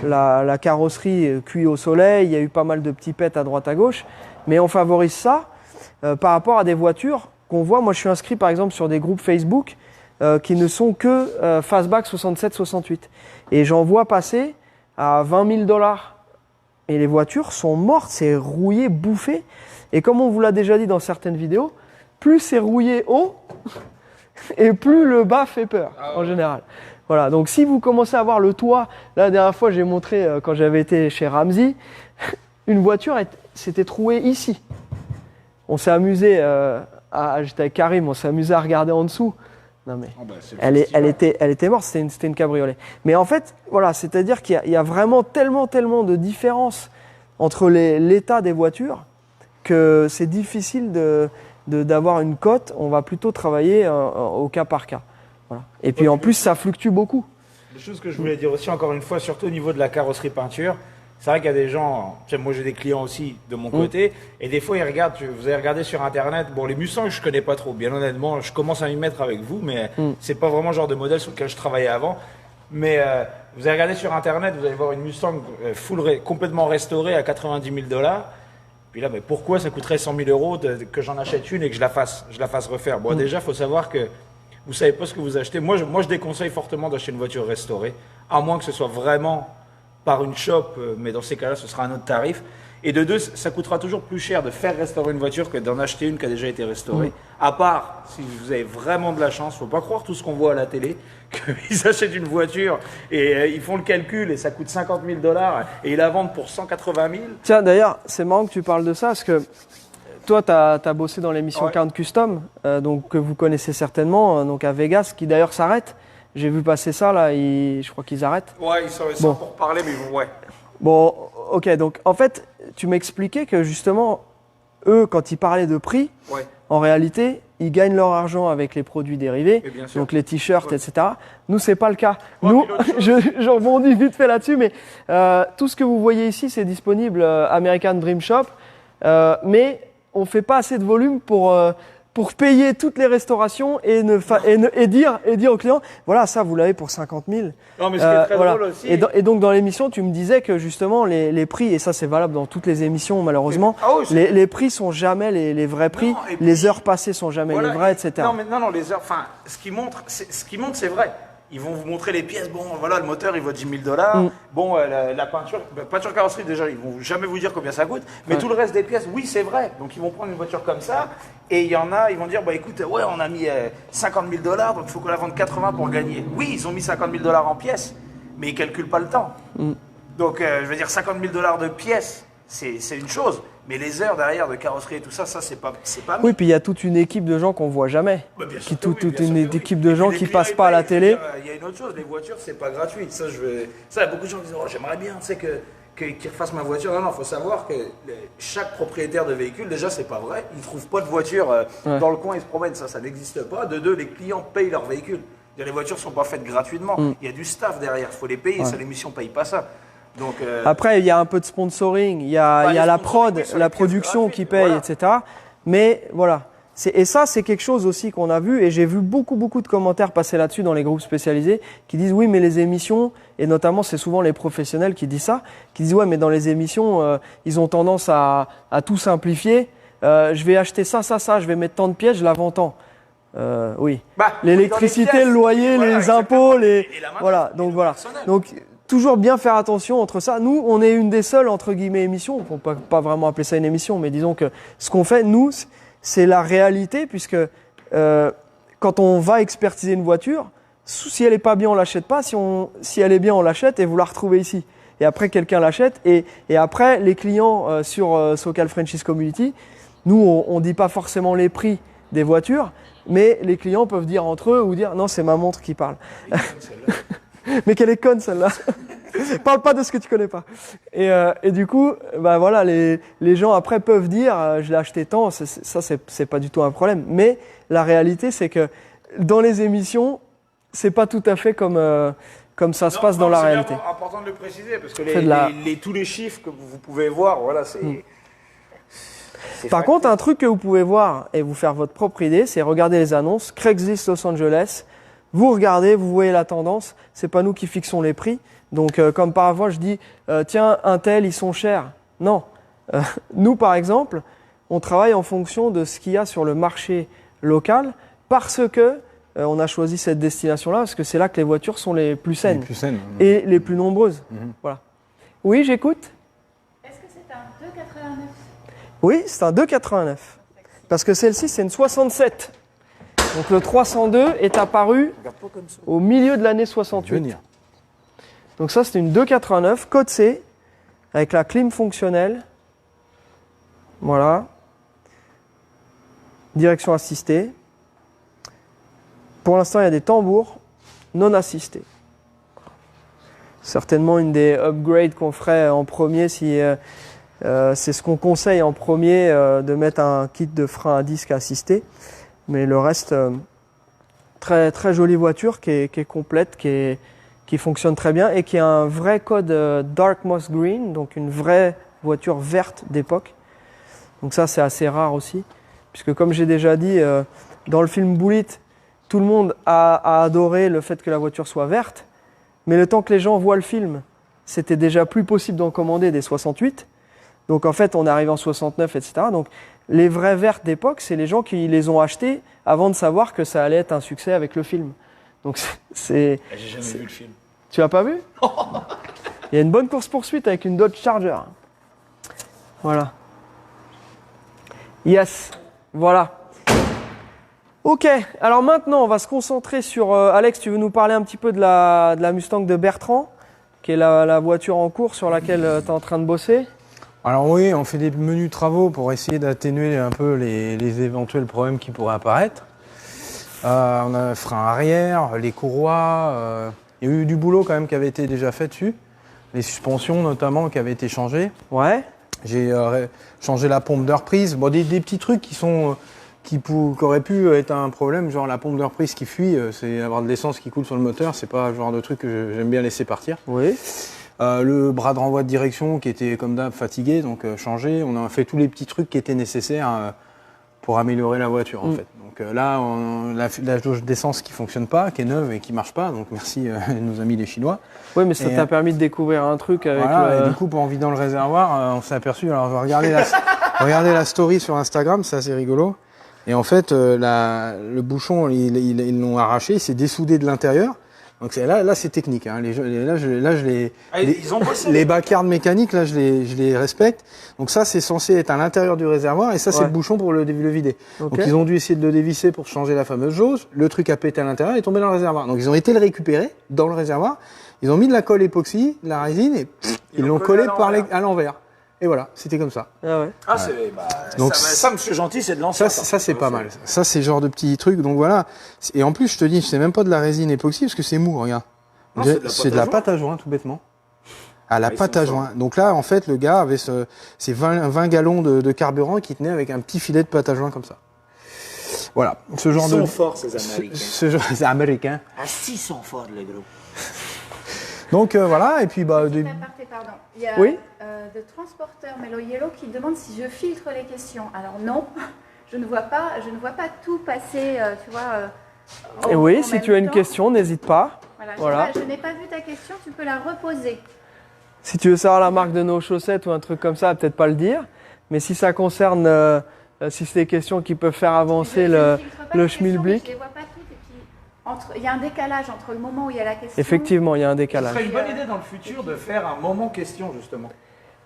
Speaker 1: la carrosserie cuit au soleil, il y a eu pas mal de petits pets à droite à gauche, mais on favorise ça par rapport à des voitures qu'on voit. Moi, je suis inscrit par exemple sur des groupes Facebook qui ne sont que fastback 67-68, et j'en vois passer à $20 000. Et les voitures sont mortes, c'est rouillé, bouffé, et comme on vous l'a déjà dit dans certaines vidéos, plus c'est rouillé haut, et plus le bas fait peur, en général. Voilà, donc si vous commencez à voir le toit, la dernière fois j'ai montré quand j'avais été chez Ramsey, une voiture s'était trouée ici. On s'est amusé, j'étais avec Karim, on s'est amusé à regarder en dessous. Non mais, elle était morte, c'était une cabriolet. Mais en fait, voilà, c'est-à-dire qu'il y a vraiment tellement de différence entre l'état des voitures que c'est difficile d'avoir une cote. On va plutôt travailler au cas par cas. Voilà. Et puis en plus, ça fluctue beaucoup.
Speaker 3: Des choses que je voulais dire aussi, encore une fois, surtout au niveau de la carrosserie peinture, c'est vrai qu'il y a des gens, moi j'ai des clients aussi de mon côté, et des fois ils regardent, vous avez regardé sur internet, bon les Mustangs je connais pas trop, bien honnêtement, je commence à m'y mettre avec vous, mais c'est pas vraiment le genre de modèle sur lequel je travaillais avant. Mais vous avez regardé sur internet, vous allez voir une Mustang complètement restaurée à $90 000. Puis là, mais pourquoi ça coûterait 100 000 euros que j'en achète une et que je la fasse refaire? Bon, déjà, il faut savoir que vous savez pas ce que vous achetez. Moi, je déconseille fortement d'acheter une voiture restaurée, à moins que ce soit vraiment par une shop, mais dans ces cas-là, ce sera un autre tarif. Et de deux, ça coûtera toujours plus cher de faire restaurer une voiture que d'en acheter une qui a déjà été restaurée. À part, si vous avez vraiment de la chance, faut pas croire tout ce qu'on voit à la télé, qu'ils achètent une voiture et ils font le calcul et ça coûte 50 000 $ et ils la vendent pour 180 000.
Speaker 1: Tiens, d'ailleurs, c'est marrant que tu parles de ça, parce que toi, tu as bossé dans l'émission
Speaker 3: Ouais.
Speaker 1: Count Custom, donc, que vous connaissez certainement, donc à Vegas, qui d'ailleurs s'arrête. J'ai vu passer ça, là, je crois qu'ils arrêtent.
Speaker 3: Ouais, ils sont
Speaker 1: Bon.
Speaker 3: pour parler, mais bon, ouais.
Speaker 1: Bon, ok, donc en fait, tu m'expliquais que justement, eux, quand ils parlaient de prix,
Speaker 3: Ouais.
Speaker 1: en réalité, ils gagnent leur argent avec les produits dérivés,
Speaker 3: Et bien sûr.
Speaker 1: donc les t-shirts,
Speaker 3: Ouais.
Speaker 1: etc. Nous, c'est pas le cas.
Speaker 3: Ouais,
Speaker 1: Nous,
Speaker 3: puis l'autre chose-
Speaker 1: je rebondis vite fait là-dessus, mais tout ce que vous voyez ici, c'est disponible American Dream Shop, mais on fait pas assez de volume pour payer toutes les restaurations et dire aux clients, voilà, ça, vous l'avez pour 50 000.
Speaker 3: Non, mais ce qui est très
Speaker 1: Voilà.
Speaker 3: drôle aussi.
Speaker 1: Et donc dans l'émission, tu me disais que justement les prix, et ça c'est valable dans toutes les émissions malheureusement,
Speaker 3: Ah oui, c'est-
Speaker 1: les prix sont jamais les vrais prix,
Speaker 3: Non, et puis-
Speaker 1: les heures passées sont jamais
Speaker 3: Voilà.
Speaker 1: les vraies, etc.
Speaker 3: Non, les heures. Enfin, ce qui montre, c'est vrai. Ils vont vous montrer les pièces. Bon, voilà, le moteur, il vaut 10 000 $.
Speaker 1: Mm.
Speaker 3: Bon, la peinture carrosserie, déjà, ils vont jamais vous dire combien ça coûte. Mais
Speaker 1: Ouais.
Speaker 3: tout le reste des pièces, oui, c'est vrai. Donc, ils vont prendre une voiture comme ça. Et il y en a, ils vont dire, bah écoute, ouais, on a mis 50 000 $, donc il faut qu'on la vende 80 pour gagner. Oui, ils ont mis 50 000 $ en pièces, mais ils calculent pas le temps.
Speaker 1: Mm.
Speaker 3: Donc, je veux dire, 50 000 $ de pièces, c'est une chose. Mais les heures derrière de carrosserie et tout ça, c'est pas
Speaker 1: Oui, puis il y a toute une équipe de gens qu'on voit jamais.
Speaker 3: Bah, bien sûr
Speaker 1: Qui
Speaker 3: que oui,
Speaker 1: toute
Speaker 3: bien sûr
Speaker 1: une
Speaker 3: que oui.
Speaker 1: équipe de
Speaker 3: Et puis
Speaker 1: gens
Speaker 3: les
Speaker 1: qui
Speaker 3: clients,
Speaker 1: passent
Speaker 3: ils
Speaker 1: pas à la
Speaker 3: payent.
Speaker 1: télé.
Speaker 3: Il y a une autre chose, les voitures, c'est pas gratuit. Ça, il y a beaucoup de gens qui disent, oh, j'aimerais bien, tu sais, qu'ils refassent ma voiture. Non, faut savoir que chaque propriétaire de véhicule, déjà, c'est pas vrai. Ils trouvent pas de voiture
Speaker 1: Ouais.
Speaker 3: dans le coin, ils se promènent. Ça n'existe pas. De deux, les clients payent leur véhicule. Les voitures sont pas faites gratuitement. Il y a du staff derrière, il faut les payer. Ça, l'émission paye pas ça. Donc,
Speaker 1: Après, il y a un peu de sponsoring, il y a
Speaker 3: les
Speaker 1: la
Speaker 3: sponsoring,
Speaker 1: prod,
Speaker 3: oui, sur
Speaker 1: la
Speaker 3: les pièces
Speaker 1: production
Speaker 3: gratuites,
Speaker 1: qui paye,
Speaker 3: voilà.
Speaker 1: etc. Mais voilà. Et ça, c'est quelque chose aussi qu'on a vu, et j'ai vu beaucoup de commentaires passer là-dessus dans les groupes spécialisés, qui disent oui, mais les émissions, et notamment c'est souvent les professionnels qui disent ça, qui disent ouais, mais dans les émissions, ils ont tendance à tout simplifier. Je vais acheter ça, je vais mettre tant de pièces, je la vends tant. Oui.
Speaker 3: Bah,
Speaker 1: L'électricité,
Speaker 3: dans les pièces,
Speaker 1: le loyer,
Speaker 3: voilà,
Speaker 1: les
Speaker 3: exactement.
Speaker 1: impôts,
Speaker 3: Et la main-d'œuvre,
Speaker 1: voilà.
Speaker 3: et
Speaker 1: Donc
Speaker 3: le
Speaker 1: voilà.
Speaker 3: personnel.
Speaker 1: Donc toujours bien faire attention entre ça. Nous, on est une des seules entre guillemets émissions. On peut pas vraiment appeler ça une émission, mais disons que ce qu'on fait nous, c'est la réalité, puisque quand on va expertiser une voiture, si elle est pas bien, on l'achète pas. Si elle est bien, on l'achète et vous la retrouvez ici. Et après, quelqu'un l'achète. Et après, les clients sur SoCal Franchise Community, nous, on dit pas forcément les prix des voitures, mais les clients peuvent dire entre eux ou dire non, c'est ma montre qui parle. Mais qu'elle est conne celle-là. Parle pas de ce que tu connais pas. Et du coup, bah voilà, les gens après peuvent dire je l'ai acheté tant, ça c'est pas du tout un problème. Mais la réalité c'est que dans les émissions, c'est pas tout à fait comme ça se passe dans la réalité.
Speaker 3: C'est important de le préciser parce que
Speaker 1: C'est de la-
Speaker 3: tous les chiffres que vous pouvez voir, voilà, c'est. c'est
Speaker 1: Par
Speaker 3: factuel.
Speaker 1: contre, un truc que vous pouvez voir et vous faire votre propre idée, c'est regarder les annonces. Craigslist Los Angeles. Vous regardez, vous voyez la tendance. C'est pas nous qui fixons les prix. Donc, comme par avant, je dis, tiens, un tel, ils sont chers. Non. Nous, par exemple, on travaille en fonction de ce qu'il y a sur le marché local parce que on a choisi cette destination-là parce que c'est là que les voitures sont les plus saines
Speaker 2: Les plus saines.
Speaker 1: et les plus nombreuses. Voilà. Oui, j'écoute.
Speaker 4: Est-ce que c'est un 2,89
Speaker 1: Oui, c'est un 2,89. Parce que celle-ci, c'est une 67. Donc le 302 est apparu
Speaker 3: Regarde pas comme ça.
Speaker 1: au milieu de l'année
Speaker 2: Je
Speaker 1: 68.
Speaker 2: veux dire.
Speaker 1: Donc ça, c'est une 2,89, code C, avec la clim fonctionnelle. Voilà. Direction assistée. Pour l'instant, il y a des tambours non assistés. Certainement une des upgrades qu'on ferait en premier si c'est ce qu'on conseille en premier, de mettre un kit de frein à disque assisté. Mais le reste, très, très jolie voiture qui est complète, qui fonctionne très bien et qui a un vrai code Dark Moss Green, donc une vraie voiture verte d'époque. Donc ça, c'est assez rare aussi, puisque comme j'ai déjà dit, dans le film Bullitt, tout le monde a adoré le fait que la voiture soit verte, mais le temps que les gens voient le film, c'était déjà plus possible d'en commander des 68. Donc en fait, on arrive en 69, etc. Donc les vraies vertes d'époque, c'est les gens qui les ont achetées avant de savoir que ça allait être un succès avec le film. Donc c'est...
Speaker 3: J'ai jamais vu le film.
Speaker 1: Tu l'as pas vu? Il y a une bonne course-poursuite avec une Dodge Charger. Voilà. Yes. Voilà. Ok, alors maintenant on va se concentrer sur... Alex, tu veux nous parler un petit peu de la Mustang de Bertrand, qui est la voiture en cours sur laquelle tu es en train de bosser?
Speaker 2: Alors oui, on fait des menus travaux pour essayer d'atténuer un peu les éventuels problèmes qui pourraient apparaître. On a un frein arrière, les courroies, il y a eu du boulot quand même qui avait été déjà fait dessus. Les suspensions notamment qui avaient été changées.
Speaker 1: Ouais.
Speaker 2: J'ai changé la pompe de reprise. Bon, des petits trucs qui auraient pu être un problème, genre la pompe de reprise qui fuit, c'est avoir de l'essence qui coule sur le moteur, c'est pas le genre de truc que j'aime bien laisser partir.
Speaker 1: Oui.
Speaker 2: Le bras de renvoi de direction qui était comme d'hab fatigué, donc changé. On a fait tous les petits trucs qui étaient nécessaires pour améliorer la voiture en fait. Donc là, la jauge d'essence qui fonctionne pas, qui est neuve et qui marche pas, donc merci nos amis les Chinois.
Speaker 1: Oui, mais ça t'a permis de découvrir un truc avec
Speaker 2: voilà, et du coup, en vidant le réservoir, on s'est aperçu, alors regardez la story sur Instagram, c'est assez rigolo. Et en fait, le bouchon, ils l'ont arraché, il s'est dessoudé de l'intérieur. Donc là c'est technique. Hein. Les bacardes mécaniques, là, je les respecte. Donc ça, c'est censé être à l'intérieur du réservoir, et ça, c'est le bouchon pour le vider. Okay. Donc ils ont dû essayer de le dévisser pour changer la fameuse jauge. Le truc a pété à l'intérieur et est tombé dans le réservoir. Donc ils ont été le récupérer dans le réservoir. Ils ont mis de la colle époxy, de la résine, et ils l'ont collé à l'envers. Et voilà, c'était comme ça.
Speaker 1: Ah ouais.
Speaker 3: Ah, ouais. Donc ça, monsieur Gentil, c'est de l'ancien.
Speaker 2: Ça c'est pas mal. Ça, c'est le genre de petits trucs. Donc voilà. Et en plus, je te dis, c'est même pas de la résine époxy parce que c'est mou, regarde. C'est de la pâte à joint, tout bêtement. À la pâte à joint. Donc là, en fait, le gars avait ces 20 gallons de carburant qui tenaient avec un petit filet de pâte à joint comme ça. Voilà.
Speaker 3: Ils sont forts, ces Américains.
Speaker 2: Ces Américains.
Speaker 3: Ah, si, ils sont forts, les gros.
Speaker 2: Donc voilà, et puis
Speaker 4: pardon. Il y a
Speaker 1: oui
Speaker 4: de transporteur Melo Yellow qui demande si je filtre les questions. Alors non, je ne vois pas tout passer, tu vois.
Speaker 1: Et oui, si tu as une question, n'hésite pas.
Speaker 4: Voilà. Je n'ai pas vu ta question, tu peux la reposer.
Speaker 1: Si tu veux savoir la marque de nos chaussettes ou un truc comme ça, peut-être pas le dire. Mais si ça concerne, si c'est des questions qui peuvent faire avancer le schmilblick.
Speaker 4: Je les vois pas toutes. Il y a un décalage entre le moment où il y a la question.
Speaker 1: Effectivement, il y a un décalage.
Speaker 3: Ce serait une bonne idée dans le futur de faire un moment question, justement.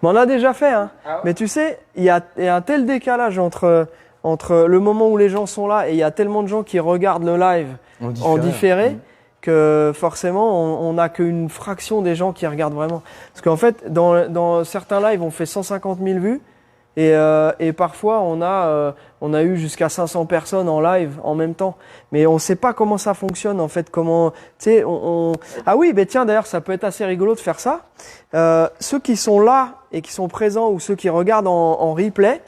Speaker 1: Mais on a déjà fait, hein.
Speaker 3: Ah ouais.
Speaker 1: Mais tu sais, il y a un tel décalage entre le moment où les gens sont là et il y a tellement de gens qui regardent le live en différé que forcément, on n'a qu'une fraction des gens qui regardent vraiment. Parce qu'en fait, dans certains lives, on fait 150 000 vues. Et parfois, on a eu jusqu'à 500 personnes en live en même temps. Mais on ne sait pas comment ça fonctionne, en fait. Comment, tu sais, Ah oui, ben tiens, d'ailleurs, ça peut être assez rigolo de faire ça. Ceux qui sont là et qui sont présents ou ceux qui regardent en replay,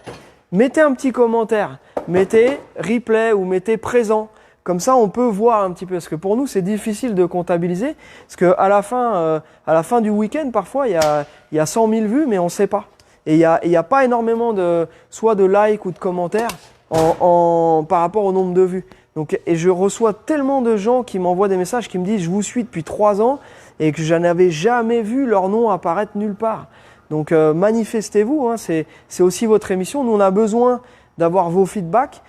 Speaker 1: mettez un petit commentaire. Mettez replay ou mettez présent. Comme ça, on peut voir un petit peu. Parce que pour nous, c'est difficile de comptabiliser. Parce qu'à la fin du week-end, parfois, il y a 100 000 vues, mais on ne sait pas. Et il y a pas énormément soit de likes ou de commentaires par rapport au nombre de vues. Donc, et je reçois tellement de gens qui m'envoient des messages qui me disent « Je vous suis depuis 3 ans et que je n'avais jamais vu leur nom apparaître nulle part. » Donc manifestez-vous, hein, c'est aussi votre émission. Nous, on a besoin d'avoir vos feedbacks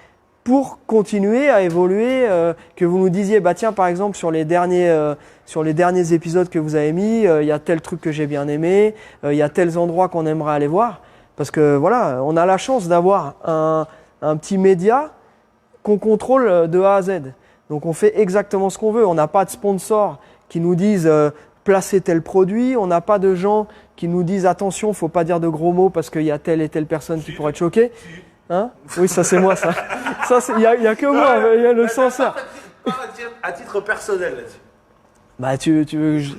Speaker 1: pour continuer à évoluer, que vous nous disiez, bah tiens, par exemple, sur les derniers épisodes que vous avez mis, il y a tel truc que j'ai bien aimé, il y a tels endroits qu'on aimerait aller voir. Parce que voilà, on a la chance d'avoir un petit média qu'on contrôle de A à Z. Donc on fait exactement ce qu'on veut. On n'a pas de sponsors qui nous disent placez tel produit. On n'a pas de gens qui nous disent attention, faut pas dire de gros mots parce qu'il y a telle et telle personne qui pourrait être choquée. Hein? Oui, ça c'est moi, ça. Il y a que moi, il y a le censeur.
Speaker 3: À titre personnel là-dessus.
Speaker 1: Bah tu veux que je...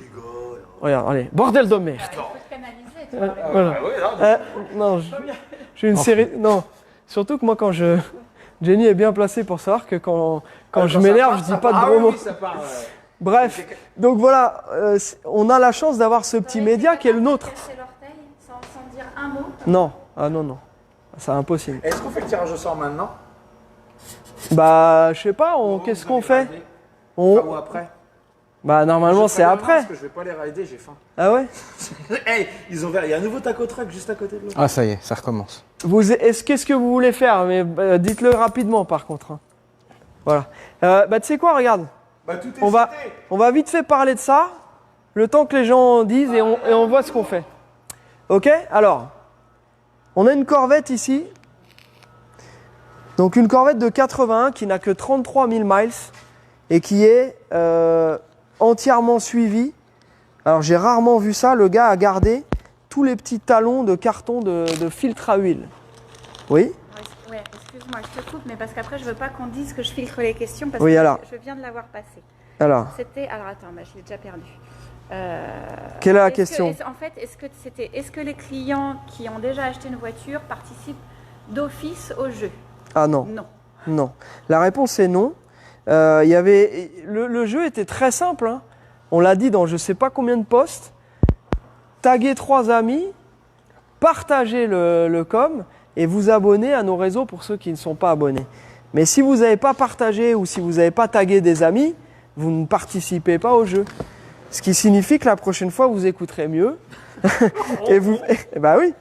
Speaker 1: Regarde, allez, bordel de merde.
Speaker 4: Il faut te canaliser, tu vois.
Speaker 1: Voilà. Non, j'ai une série... Non, surtout que moi quand je... Jenny est bien placée pour savoir que quand je m'énerve, je dis pas de gros mots. Bref, donc voilà, on a la chance d'avoir ce petit média qui est le nôtre.
Speaker 4: Sans dire un mot.
Speaker 1: Non, ah non. C'est impossible.
Speaker 3: Est-ce qu'on fait le tirage au sort maintenant?
Speaker 1: Bah, je sais pas, qu'est-ce qu'on fait?
Speaker 3: Ou après?
Speaker 1: Bah, normalement, c'est après.
Speaker 3: Parce que je vais pas les rider, j'ai faim.
Speaker 1: Ah ouais?
Speaker 3: Hey, ils ont il y a un nouveau taco truck juste à côté de l'autre.
Speaker 2: Ah, ça y est, ça recommence.
Speaker 1: Qu'est-ce que vous voulez faire? Mais dites-le rapidement, par contre. Hein. Voilà. Bah, tu sais quoi, regarde.
Speaker 3: Bah, tout est
Speaker 1: on va vite fait parler de ça, le temps que les gens disent et on voit ce qu'on fait. Ok? Alors, On a une Corvette ici. Donc une Corvette de 81 qui n'a que 33 000 miles et qui est entièrement suivie. Alors j'ai rarement vu ça, le gars a gardé tous les petits talons de carton de filtre à huile. Oui?
Speaker 4: Ouais, excuse-moi, je te coupe, mais parce qu'après je veux pas qu'on dise que je filtre les questions parce
Speaker 1: Oui,
Speaker 4: que
Speaker 1: alors.
Speaker 4: je viens de l'avoir passé.
Speaker 1: Alors,
Speaker 4: C'était, alors attends, bah, je l'ai déjà perdu.
Speaker 1: quelle est la
Speaker 4: Est-ce
Speaker 1: question?
Speaker 4: En fait, est-ce que les clients qui ont déjà acheté une voiture participent d'office au jeu?
Speaker 1: Ah non,
Speaker 4: Non.
Speaker 1: non. La réponse est non. Le jeu était très simple, hein. On l'a dit dans je ne sais pas combien de posts. Taguez 3 amis, partagez le com et vous abonnez à nos réseaux pour ceux qui ne sont pas abonnés. Mais si vous n'avez pas partagé ou si vous n'avez pas tagué des amis, vous ne participez pas au jeu. Ce qui signifie que la prochaine fois, vous écouterez mieux. Et vous... Bah oui,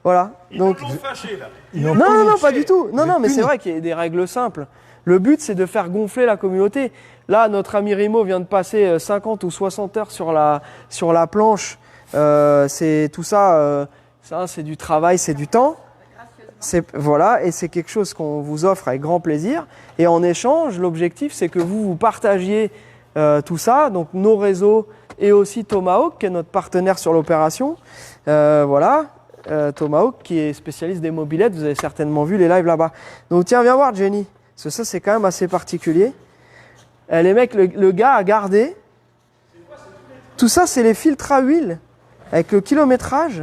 Speaker 1: voilà. Donc,
Speaker 3: Ils nous ont fâchés, là.
Speaker 1: non, pas du tout. Non, mais c'est vrai qu'il y a des règles simples. Le but, c'est de faire gonfler la communauté. Là, notre ami Rimo vient de passer 50 ou 60 heures sur la planche. C'est tout ça, c'est du travail, c'est du temps. Voilà, et c'est quelque chose qu'on vous offre avec grand plaisir. Et en échange, l'objectif, c'est que vous partagiez tout ça, donc nos réseaux et aussi Tomahawk, qui est notre partenaire sur l'opération. Voilà, Tomahawk, qui est spécialiste des mobylettes. Vous avez certainement vu les lives là-bas. Donc tiens, viens voir Jenny, parce que ça, c'est quand même assez particulier. Les mecs, le gars a gardé. Tout ça, c'est les filtres à huile, avec le kilométrage.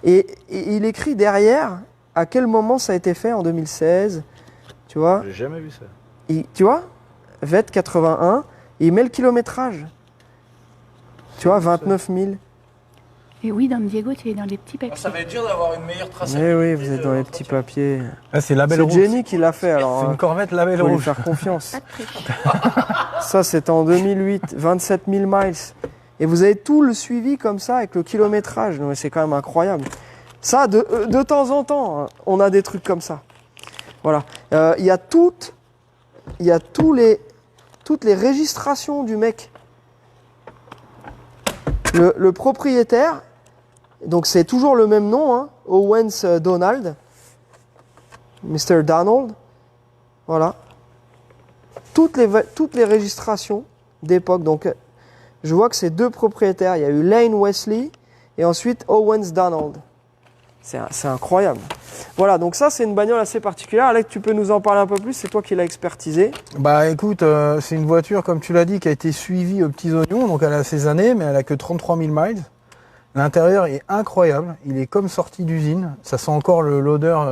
Speaker 1: Et il écrit derrière à quel moment ça a été fait en 2016. Tu vois,
Speaker 3: J'ai jamais vu ça.
Speaker 1: tu vois, VET 81, il met le kilométrage. Tu vois, 29 000.
Speaker 4: Et oui, Don Diego, tu es dans les petits papiers.
Speaker 3: Ça va être dur d'avoir une meilleure traçabilité.
Speaker 1: Eh oui, vous êtes dans les petits papiers.
Speaker 2: Ah, c'est label
Speaker 1: C'est
Speaker 2: rouge.
Speaker 1: Jenny qui l'a fait, alors
Speaker 2: C'est une Corvette label
Speaker 1: faut lui
Speaker 2: rouge.
Speaker 1: faire confiance.
Speaker 4: Pas de triche.
Speaker 1: Ça, c'était en 2008, 27 000 miles. Et vous avez tout le suivi comme ça avec le kilométrage. Non, mais c'est quand même incroyable. Ça, de temps en temps, hein, on a des trucs comme ça. Voilà. Il y a toutes les registrations du mec. Le propriétaire, donc c'est toujours le même nom, hein, Owens Donald, Mr. Donald. Voilà. Toutes les registrations d'époque. Donc, je vois que c'est 2 propriétaires. Il y a eu Lane Wesley et ensuite Owens Donald. C'est incroyable. Voilà, donc ça, c'est une bagnole assez particulière. Alex, tu peux nous en parler un peu plus? C'est toi qui l'as expertisé.
Speaker 2: Bah écoute, c'est une voiture, comme tu l'as dit, qui a été suivie aux petits oignons. Donc elle a ses années, mais elle a que 33 000 miles. L'intérieur est incroyable. Il est comme sorti d'usine. Ça sent encore l'odeur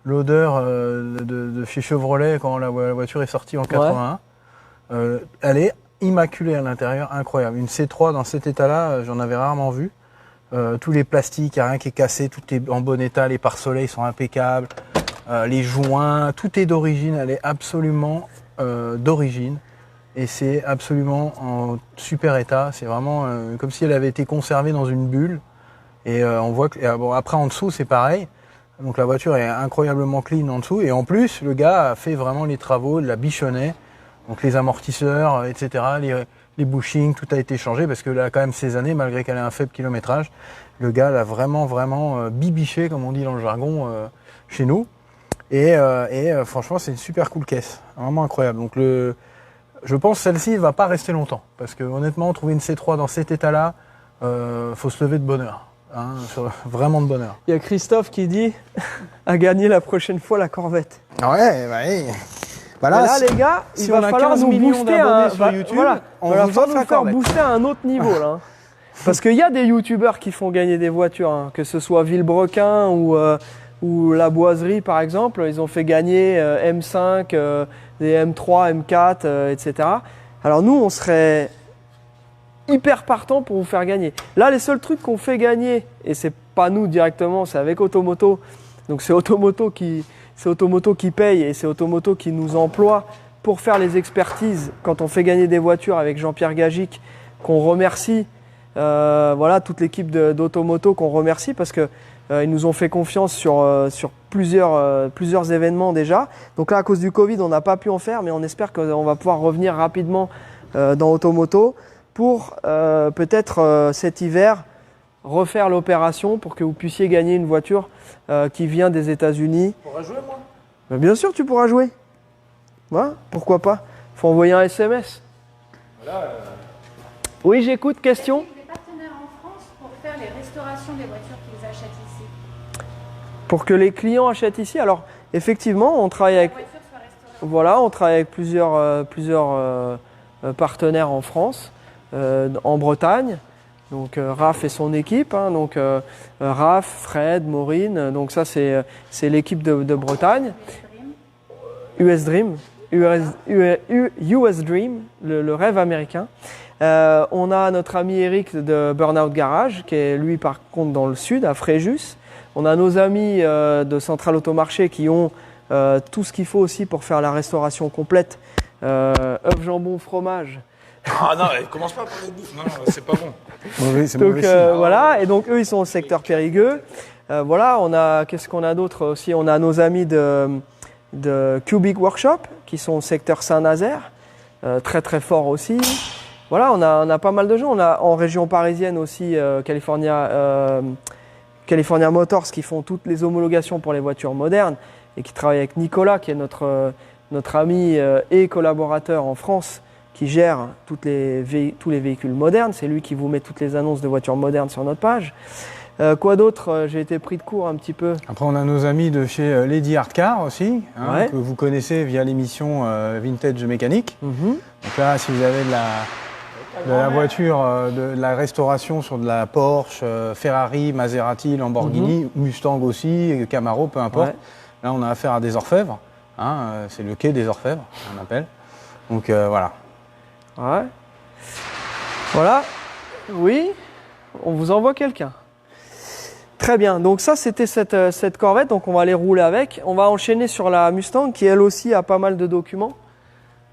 Speaker 2: de chez Chevrolet quand la voiture est sortie en 81. Elle est immaculée à l'intérieur, incroyable. Une C3 dans cet état-là, j'en avais rarement vu. Tous les plastiques, il n'y a rien qui est cassé, tout est en bon état, les pare-soleils sont impeccables, les joints, tout est d'origine, elle est absolument d'origine et c'est absolument en super état. C'est vraiment comme si elle avait été conservée dans une bulle et on voit que bon, après en dessous c'est pareil. Donc la voiture est incroyablement clean en dessous et en plus le gars a fait vraiment les travaux, il la bichonnait, donc les amortisseurs, etc. Les bushings, tout a été changé parce que là, quand même, ces années, malgré qu'elle ait un faible kilométrage, le gars l'a vraiment bibiché, comme on dit dans le jargon, chez nous. Et franchement, c'est une super cool caisse, vraiment incroyable. Donc, je pense que celle-ci ne va pas rester longtemps parce que honnêtement, trouver une C3 dans cet état-là, faut se lever de bonheur, hein, vraiment de bonheur.
Speaker 1: Il y a Christophe qui dit à gagner la prochaine fois la Corvette.
Speaker 2: Ouais, bah oui.
Speaker 1: Voilà, là, les gars,
Speaker 2: si
Speaker 1: il
Speaker 2: on
Speaker 1: va
Speaker 2: a
Speaker 1: falloir
Speaker 2: 15
Speaker 1: nous
Speaker 2: millions
Speaker 1: booster
Speaker 2: d'abonnés sur YouTube, on
Speaker 1: va
Speaker 2: vous
Speaker 1: falloir
Speaker 2: offre
Speaker 1: nous
Speaker 2: la
Speaker 1: faire
Speaker 2: Corvette.
Speaker 1: booster à un autre niveau là. Parce qu'il y a des youtubeurs qui font gagner des voitures, hein, que ce soit Villebrequin ou La Boiserie par exemple, ils ont fait gagner M5, des M3, M4, etc. Alors nous, on serait hyper partant pour vous faire gagner. Là, les seuls trucs qu'on fait gagner, et c'est pas nous directement, c'est avec Automoto, donc c'est Automoto qui paye et c'est Automoto qui nous emploie pour faire les expertises quand on fait gagner des voitures avec Jean-Pierre Gagic, qu'on remercie, voilà, toute l'équipe d'Automoto qu'on remercie parce que ils nous ont fait confiance sur plusieurs événements déjà. Donc là, à cause du Covid, on n'a pas pu en faire, mais on espère qu'on va pouvoir revenir rapidement dans Automoto pour peut-être cet hiver refaire l'opération pour que vous puissiez gagner une voiture qui vient des États-Unis.
Speaker 3: On pourra jouer, moi?
Speaker 1: Ben, bien sûr, tu pourras jouer. Voilà, pourquoi pas? Faut envoyer un SMS.
Speaker 3: Voilà,
Speaker 1: Oui, j'écoute. Question?
Speaker 4: Des partenaires en France pour faire les restaurations des voitures qu'ils achètent ici.
Speaker 1: Pour que les clients achètent ici. Alors, effectivement, on travaille avec.
Speaker 4: La voiture soit restaurée.
Speaker 1: Voilà, on travaille avec plusieurs partenaires en France, en Bretagne. Donc Raph et son équipe. Hein, donc Raph, Fred, Maureen. Donc ça c'est l'équipe de Bretagne. US Dream, US Dream, le rêve américain. On a notre ami Eric de Burnout Garage, qui est lui par contre dans le sud, à Fréjus. On a nos amis de Centrale Automarché qui ont tout ce qu'il faut aussi pour faire la restauration complète. Œufs, jambon, fromage.
Speaker 3: Ah non, commence pas par les bouffes. Non, c'est pas bon.
Speaker 2: Mauvais, c'est
Speaker 1: Donc
Speaker 2: mauvais signe.
Speaker 1: voilà, et donc eux ils sont au secteur Périgueux. Voilà, on a qu'est-ce qu'on a d'autre aussi? On a nos amis de Cubic Workshop qui sont au secteur Saint-Nazaire, très très fort aussi. Voilà, on a pas mal de gens. On a en région parisienne aussi California Motors qui font toutes les homologations pour les voitures modernes et qui travaillent avec Nicolas qui est notre ami et collaborateur en France qui gère tous les véhicules modernes. C'est lui qui vous met toutes les annonces de voitures modernes sur notre page. Quoi d'autre? J'ai été pris de court un petit peu.
Speaker 2: Après, on a nos amis de chez Lady Art Car aussi, hein,
Speaker 1: Ouais.
Speaker 2: que vous connaissez via l'émission Vintage Mécanique.
Speaker 1: Mhm.
Speaker 2: Donc là, si vous avez de la voiture, de la restauration sur de la Porsche, Ferrari, Maserati, Lamborghini, Mustang aussi, Camaro, peu importe.
Speaker 1: Ouais.
Speaker 2: Là, on a affaire à des orfèvres. Hein, c'est le quai des orfèvres, on appelle. Donc voilà.
Speaker 1: Ouais. Voilà. Oui, on vous envoie quelqu'un. Très bien. Donc ça, c'était cette Corvette. Donc on va aller rouler avec. On va enchaîner sur la Mustang qui, elle aussi, a pas mal de documents.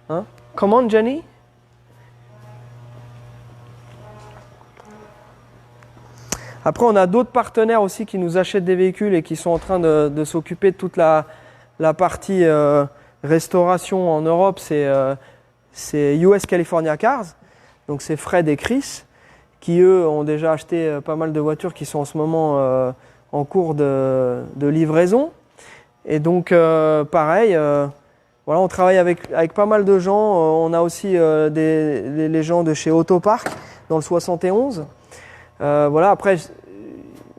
Speaker 1: Hein? Comment, Jenny? Après, on a d'autres partenaires aussi qui nous achètent des véhicules et qui sont en train de s'occuper de toute la partie restauration en Europe. C'est US California Cars. Donc c'est Fred et Chris qui, eux, ont déjà acheté pas mal de voitures qui sont en ce moment en cours de livraison. Et donc, pareil, voilà, on travaille avec pas mal de gens. On a aussi les gens de chez Autopark dans le 71. Voilà, après,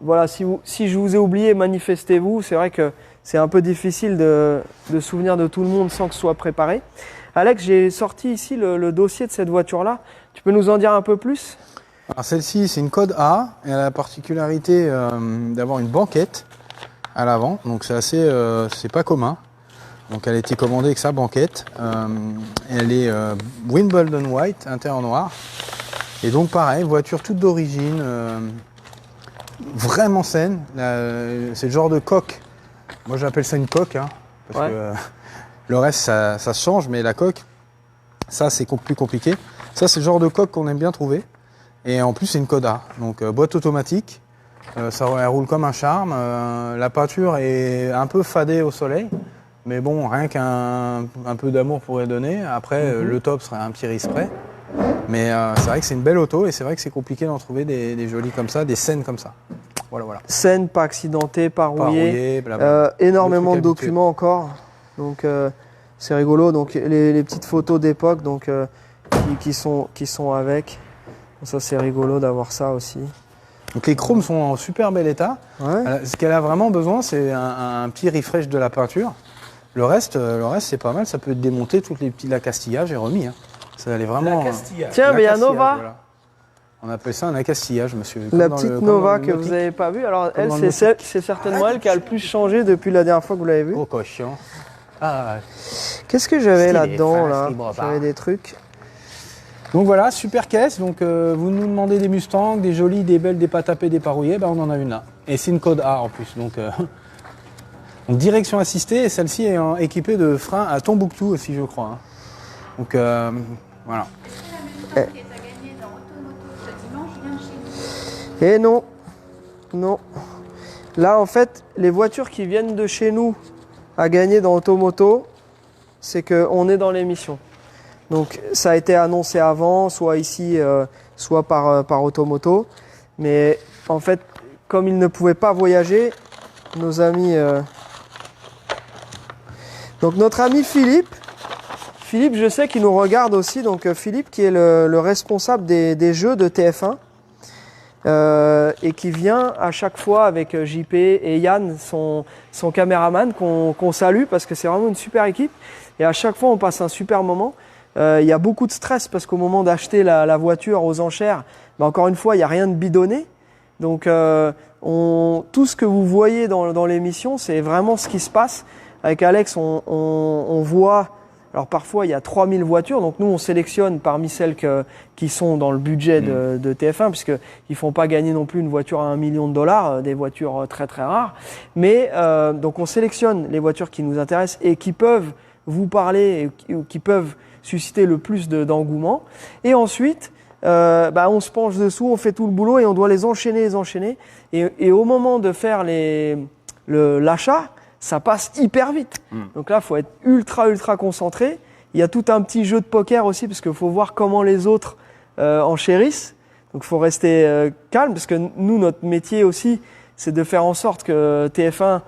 Speaker 1: voilà, si je vous ai oublié, manifestez-vous. C'est vrai que c'est un peu difficile de souvenir de tout le monde sans que ce soit préparé. Alex, j'ai sorti ici le dossier de cette voiture-là. Tu peux nous en dire un peu plus?
Speaker 2: Alors celle-ci, c'est une Code A. Elle a la particularité d'avoir une banquette à l'avant. Donc c'est assez, c'est pas commun. Donc elle a été commandée avec sa banquette. Elle est Wimbledon White, intérieur noir. Et donc pareil, voiture toute d'origine, vraiment saine. C'est le genre de coque. Moi j'appelle ça une coque, hein, parce
Speaker 1: Ouais.
Speaker 2: que le reste ça change, mais la coque, ça c'est plus compliqué. Ça c'est le genre de coque qu'on aime bien trouver. Et en plus c'est une Coda, donc boîte automatique. Ça elle roule comme un charme. La peinture est un peu fadée au soleil. Mais bon, rien qu'un peu d'amour pourrait donner. Après, le top serait un petit rispray. Mais c'est vrai que c'est une belle auto et c'est vrai que c'est compliqué d'en trouver des jolies comme ça, des saines comme ça. Voilà, voilà.
Speaker 1: Saine, pas accidentée, pas
Speaker 2: Pas
Speaker 1: rouillée.
Speaker 2: rouillé, blabla.
Speaker 1: Énormément de
Speaker 2: Le truc habitué.
Speaker 1: documents encore. Donc c'est rigolo. Donc les petites photos d'époque donc qui sont avec. Ça c'est rigolo d'avoir ça aussi.
Speaker 2: Donc les chromes sont en super bel état.
Speaker 1: Ouais.
Speaker 2: Ce qu'elle a vraiment besoin, c'est un petit refresh de la peinture. Le reste c'est pas mal. Ça peut être démonté, toutes les petits accastillage et remis. Hein. Ça elle est vraiment.
Speaker 3: Castillage.
Speaker 1: Tiens, mais il y a
Speaker 2: L'accastillage,
Speaker 1: Nova.
Speaker 2: voilà. On appelle ça un accastillage, monsieur.
Speaker 1: La
Speaker 2: Comme dans
Speaker 1: petite
Speaker 2: le- comme
Speaker 1: Nova
Speaker 2: dans
Speaker 1: que
Speaker 2: le
Speaker 1: vous
Speaker 2: nautique.
Speaker 1: n'avez pas vue. Alors elle,
Speaker 2: dans le
Speaker 1: c'est certainement elle qui a le plus changé depuis la dernière fois que vous l'avez vue.
Speaker 2: Oh cochon. Ah.
Speaker 1: Qu'est-ce que j'avais
Speaker 2: Stylé,
Speaker 1: là-dedans
Speaker 2: fin,
Speaker 1: là?
Speaker 2: libre,
Speaker 1: J'avais des trucs.
Speaker 2: Donc voilà, super caisse. Donc vous nous demandez des Mustangs, des jolies, des belles, des pas tapées, des pas rouillées, ben on en a une là. Et c'est une Code A en plus. Donc direction assistée et celle-ci est équipée de freins à Tombouctou aussi, je crois. Hein. Donc voilà.
Speaker 4: Est-ce que la Mustang qui est à gagner dans Automoto ce dimanche vient de chez nous?
Speaker 1: Et non, non. Là, en fait, les voitures qui viennent de chez nous à gagner dans Automoto, c'est qu'on est dans l'émission. Donc, ça a été annoncé avant, soit ici, soit par Automoto. Mais en fait, comme ils ne pouvaient pas voyager, nos amis... Donc notre ami Philippe, je sais qu'il nous regarde aussi, donc Philippe qui est le responsable des jeux de TF1 et qui vient à chaque fois avec JP et Yann, son caméraman, qu'on salue parce que c'est vraiment une super équipe et à chaque fois on passe un super moment. Il y a beaucoup de stress parce qu'au moment d'acheter la voiture aux enchères, encore une fois il n'y a rien de bidonné. Donc tout ce que vous voyez dans l'émission, c'est vraiment ce qui se passe. Avec Alex, on voit, alors parfois il y a 3000 voitures, donc nous on sélectionne parmi celles qui sont dans le budget de TF1, puisqu'ils ne font pas gagner non plus une voiture à $1 million, des voitures très très rares. Mais donc on sélectionne les voitures qui nous intéressent et qui peuvent vous parler, et qui peuvent susciter le plus d'engouement. Et ensuite, on se penche dessous, on fait tout le boulot et on doit les enchaîner. Et au moment de faire l'achat, ça passe hyper vite. Donc là, il faut être ultra concentré. Il y a tout un petit jeu de poker aussi, parce qu'il faut voir comment les autres enchérissent. Donc il faut rester calme, parce que nous, notre métier aussi, c'est de faire en sorte que TF1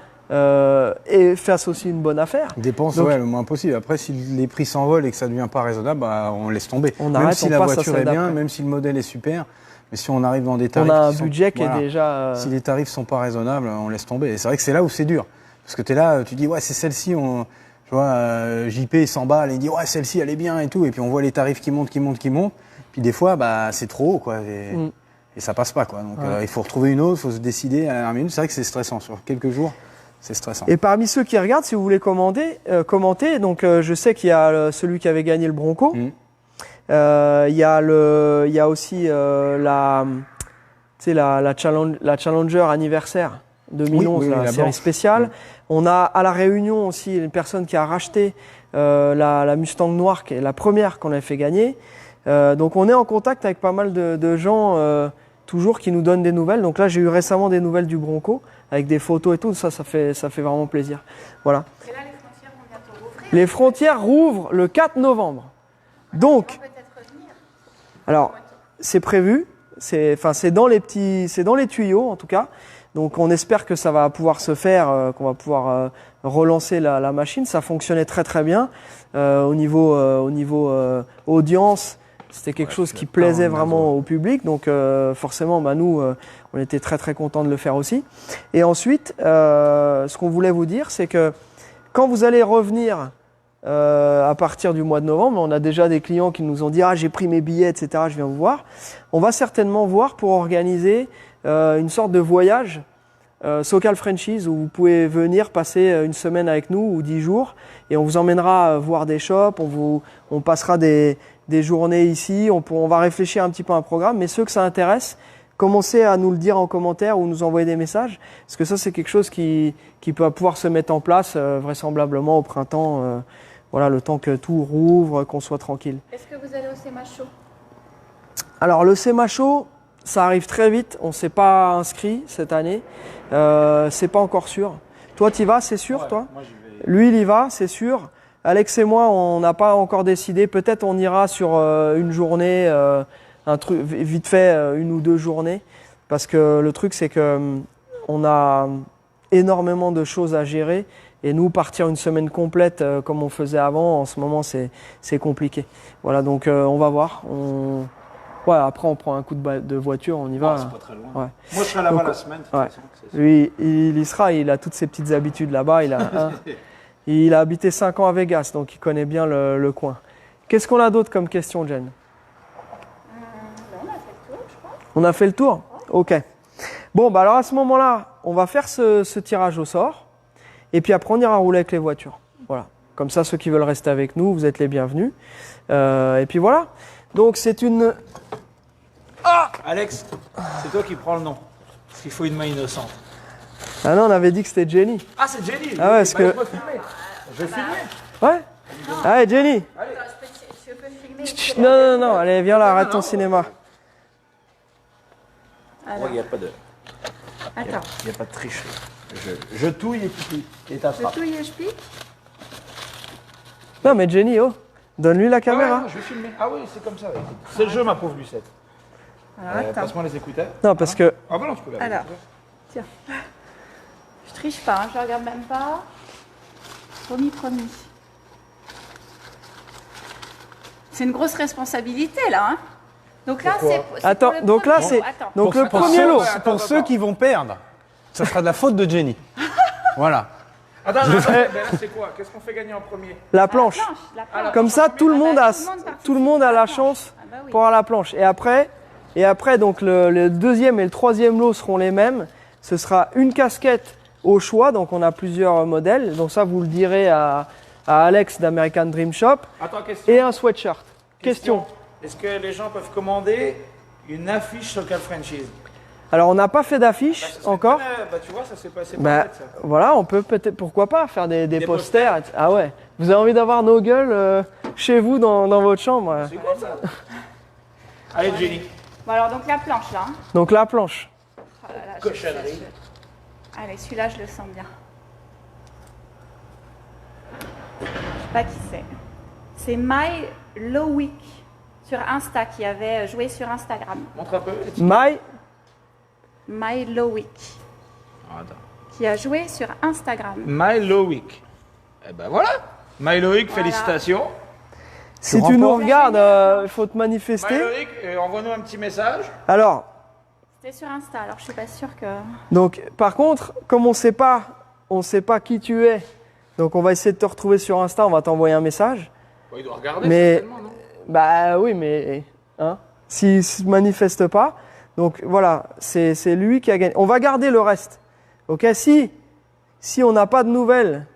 Speaker 1: fasse aussi une bonne affaire.
Speaker 2: Dépense le moins possible. Après, si les prix s'envolent et que ça ne devient pas raisonnable, on laisse tomber.
Speaker 1: On
Speaker 2: même
Speaker 1: arrête,
Speaker 2: si
Speaker 1: on
Speaker 2: la
Speaker 1: passe
Speaker 2: voiture
Speaker 1: à
Speaker 2: est
Speaker 1: celle
Speaker 2: bien,
Speaker 1: d'après.
Speaker 2: même si le modèle est super, mais si on arrive dans des tarifs
Speaker 1: On a un
Speaker 2: qui sont-
Speaker 1: budget qui est
Speaker 2: voilà.
Speaker 1: déjà...
Speaker 2: Si les tarifs sont pas raisonnables, on laisse tomber. Et c'est vrai que c'est là où c'est dur. Parce que tu es là, tu dis, ouais, c'est celle-ci, tu vois, JP il s'emballe, il dit, ouais, celle-ci, elle est bien et tout. Et puis on voit les tarifs qui montent. Puis des fois, c'est trop haut, quoi. Et ça passe pas, quoi. Donc il faut retrouver une autre, il faut se décider à la dernière minute. C'est vrai que c'est stressant. Sur quelques jours, c'est stressant.
Speaker 1: Et parmi ceux qui regardent, si vous voulez commenter, donc je sais qu'il y a celui qui avait gagné le Bronco. Il y a aussi la Challenger anniversaire 2011,
Speaker 2: oui,
Speaker 1: la
Speaker 2: la
Speaker 1: série
Speaker 2: blanche.
Speaker 1: spéciale. On a à la Réunion aussi une personne qui a racheté la Mustang noire, qui est la première qu'on avait fait gagner. Donc on est en contact avec pas mal de gens toujours qui nous donnent des nouvelles. Donc là j'ai eu récemment des nouvelles du Bronco avec des photos et tout. Ça fait vraiment plaisir. Voilà.
Speaker 4: Et là, les frontières vont bientôt rouvrir.
Speaker 1: Les frontières rouvrent le 4 novembre. Donc,
Speaker 4: On peut peut-être revenir.
Speaker 1: alors, c'est prévu, c'est dans les tuyaux en tout cas. Donc on espère que ça va pouvoir se faire, qu'on va pouvoir relancer la machine. Ça fonctionnait très très bien au niveau audience. C'était quelque chose qui plaisait vraiment au public. Donc forcément, nous, on était très très contents de le faire aussi. Et ensuite, ce qu'on voulait vous dire, c'est que quand vous allez revenir à partir du mois de novembre, on a déjà des clients qui nous ont dit « Ah, j'ai pris mes billets, etc. Je viens vous voir ». On va certainement voir pour organiser une sorte de voyage Socal Franchise où vous pouvez venir passer une semaine avec nous ou 10 jours et on vous emmènera voir des shops, on passera des journées ici, on va réfléchir un petit peu à un programme, mais ceux que ça intéresse, commencez à nous le dire en commentaire ou nous envoyer des messages, parce que ça c'est quelque chose qui peut pouvoir se mettre en place vraisemblablement au printemps, voilà, le temps que tout rouvre, qu'on soit tranquille.
Speaker 4: Est-ce que vous allez au SEMA Show?
Speaker 1: Alors le SEMA Show, ça arrive très vite, on ne s'est pas inscrit cette année, c'est pas encore sûr. Toi tu y vas, c'est sûr, toi?
Speaker 3: Moi, j'y vais.
Speaker 1: Lui il y va, c'est sûr. Alex et moi, on n'a pas encore décidé, peut-être on ira sur une journée, un truc vite fait, 1 ou 2 journées, parce que le truc c'est que on a énormément de choses à gérer. Et nous, partir une semaine complète comme on faisait avant, en ce moment, c'est compliqué. Voilà, donc on va voir. Ouais, après, on prend un coup de voiture, on y va.
Speaker 3: C'est pas très loin.
Speaker 1: Ouais.
Speaker 3: Moi, je serai là-bas
Speaker 1: Donc,
Speaker 3: la semaine. de toute
Speaker 1: ouais.
Speaker 3: façon, c'est sûr.
Speaker 1: Lui, il y sera, il a toutes ses petites habitudes là-bas. Il a habité 5 ans à Vegas, donc il connaît bien le coin. Qu'est-ce qu'on a d'autre comme question, Jen?
Speaker 4: On a fait le tour, je crois.
Speaker 1: On a fait le tour? Ok. Bon, alors à ce moment-là, on va faire ce tirage au sort. Et puis après, on ira rouler avec les voitures. Voilà. Comme ça, ceux qui veulent rester avec nous, vous êtes les bienvenus. Et puis voilà. Donc c'est une...
Speaker 3: Alex, c'est toi qui prends le nom. Parce qu'il faut une main innocente.
Speaker 1: Ah non, on avait dit que c'était Jenny.
Speaker 3: Ah, c'est Jenny.
Speaker 1: Ah ouais, parce que...
Speaker 3: Je vais filmer.
Speaker 1: Ouais. Allez, Jenny.
Speaker 4: Attends, je peux filmer.
Speaker 1: Chut, non, allez, viens là, arrête ton cinéma.
Speaker 4: Alors,
Speaker 3: Il n'y a pas de...
Speaker 4: attends.
Speaker 3: Il n'y a pas de tricherie. Je touille et t'attrapes.
Speaker 4: Je touille et je pique.
Speaker 1: Non, mais Jenny, oh, donne-lui la caméra.
Speaker 3: Je vais filmer. Ah oui, c'est comme ça. C'est le jeu, ma pauvre Lucette.
Speaker 4: Alors, attends.
Speaker 3: Passe-moi les écouteurs.
Speaker 1: Non, parce que
Speaker 3: Ah bah non, tu peux garder.
Speaker 4: Alors. Tiens. Je triche pas, hein, je regarde même pas. Promis. C'est une grosse responsabilité là. Hein. Donc là,
Speaker 3: Pourquoi
Speaker 4: c'est.
Speaker 1: Attends,
Speaker 4: pour le
Speaker 1: donc là,
Speaker 4: premier
Speaker 1: c'est-
Speaker 4: lot. Attends.
Speaker 1: donc le
Speaker 2: Pour
Speaker 1: premier
Speaker 2: ceux-
Speaker 1: lot.
Speaker 2: Pour ceux qui vont perdre, ça sera de la faute de Jenny. Voilà.
Speaker 3: Attends, ben là, c'est quoi? Qu'est-ce qu'on fait gagner en premier?
Speaker 1: La planche.
Speaker 4: La planche.
Speaker 1: Comme ça, tout le monde a,
Speaker 4: participe
Speaker 1: tout le monde a
Speaker 4: à
Speaker 1: la
Speaker 4: planche.
Speaker 1: chance
Speaker 4: Ah bah oui.
Speaker 1: pour avoir la planche. Et après donc le deuxième et le troisième lot seront les mêmes. Ce sera une casquette au choix, donc on a plusieurs modèles. Donc ça, vous le direz à Alex d'American Dream Shop.
Speaker 3: Attends, question.
Speaker 1: Et un sweatshirt. Question.
Speaker 3: Est-ce que les gens peuvent commander une affiche Socal Franchise?
Speaker 1: Alors on n'a pas fait d'affiche
Speaker 3: Ça serait
Speaker 1: encore.
Speaker 3: Bah tu vois, ça s'est passé par
Speaker 1: Bah
Speaker 3: net, ça.
Speaker 1: voilà, on peut peut-être, pourquoi pas, faire des
Speaker 3: Des
Speaker 1: posters. Ah ouais. Vous avez envie d'avoir nos gueules chez vous dans votre chambre.
Speaker 3: C'est cool ça. Allez Jenny.
Speaker 4: Bon alors donc la planche là. Hein.
Speaker 1: Donc la planche.
Speaker 4: Oh là là,
Speaker 3: Cochonnerie.
Speaker 4: Allez, celui-là, je le sens bien. Je sais pas qui c'est. C'est My Lowick sur Insta qui avait joué sur Instagram.
Speaker 3: Montre un peu.
Speaker 4: My Lowick
Speaker 3: Attends.
Speaker 4: qui a joué sur Instagram.
Speaker 3: My Lowick. Eh ben voilà. My Lowick,
Speaker 4: Voilà.
Speaker 3: félicitations.
Speaker 1: Si tu nous
Speaker 2: remportes.
Speaker 1: regardes, il faut te
Speaker 3: My
Speaker 1: manifester.
Speaker 3: Lowick, envoie-nous un petit message.
Speaker 1: Alors,
Speaker 4: C'était sur Insta, alors je suis pas sûre que.
Speaker 1: donc par contre, comme on sait pas qui tu es, donc on va essayer de te retrouver sur Insta, on va t'envoyer un message.
Speaker 3: Bon, il doit regarder
Speaker 1: Mais-
Speaker 3: certainement, non?
Speaker 1: Bah oui, mais hein, s'il se manifeste pas, donc voilà, c'est lui qui a gagné. On va garder le reste. Ok, si on n'a pas de nouvelles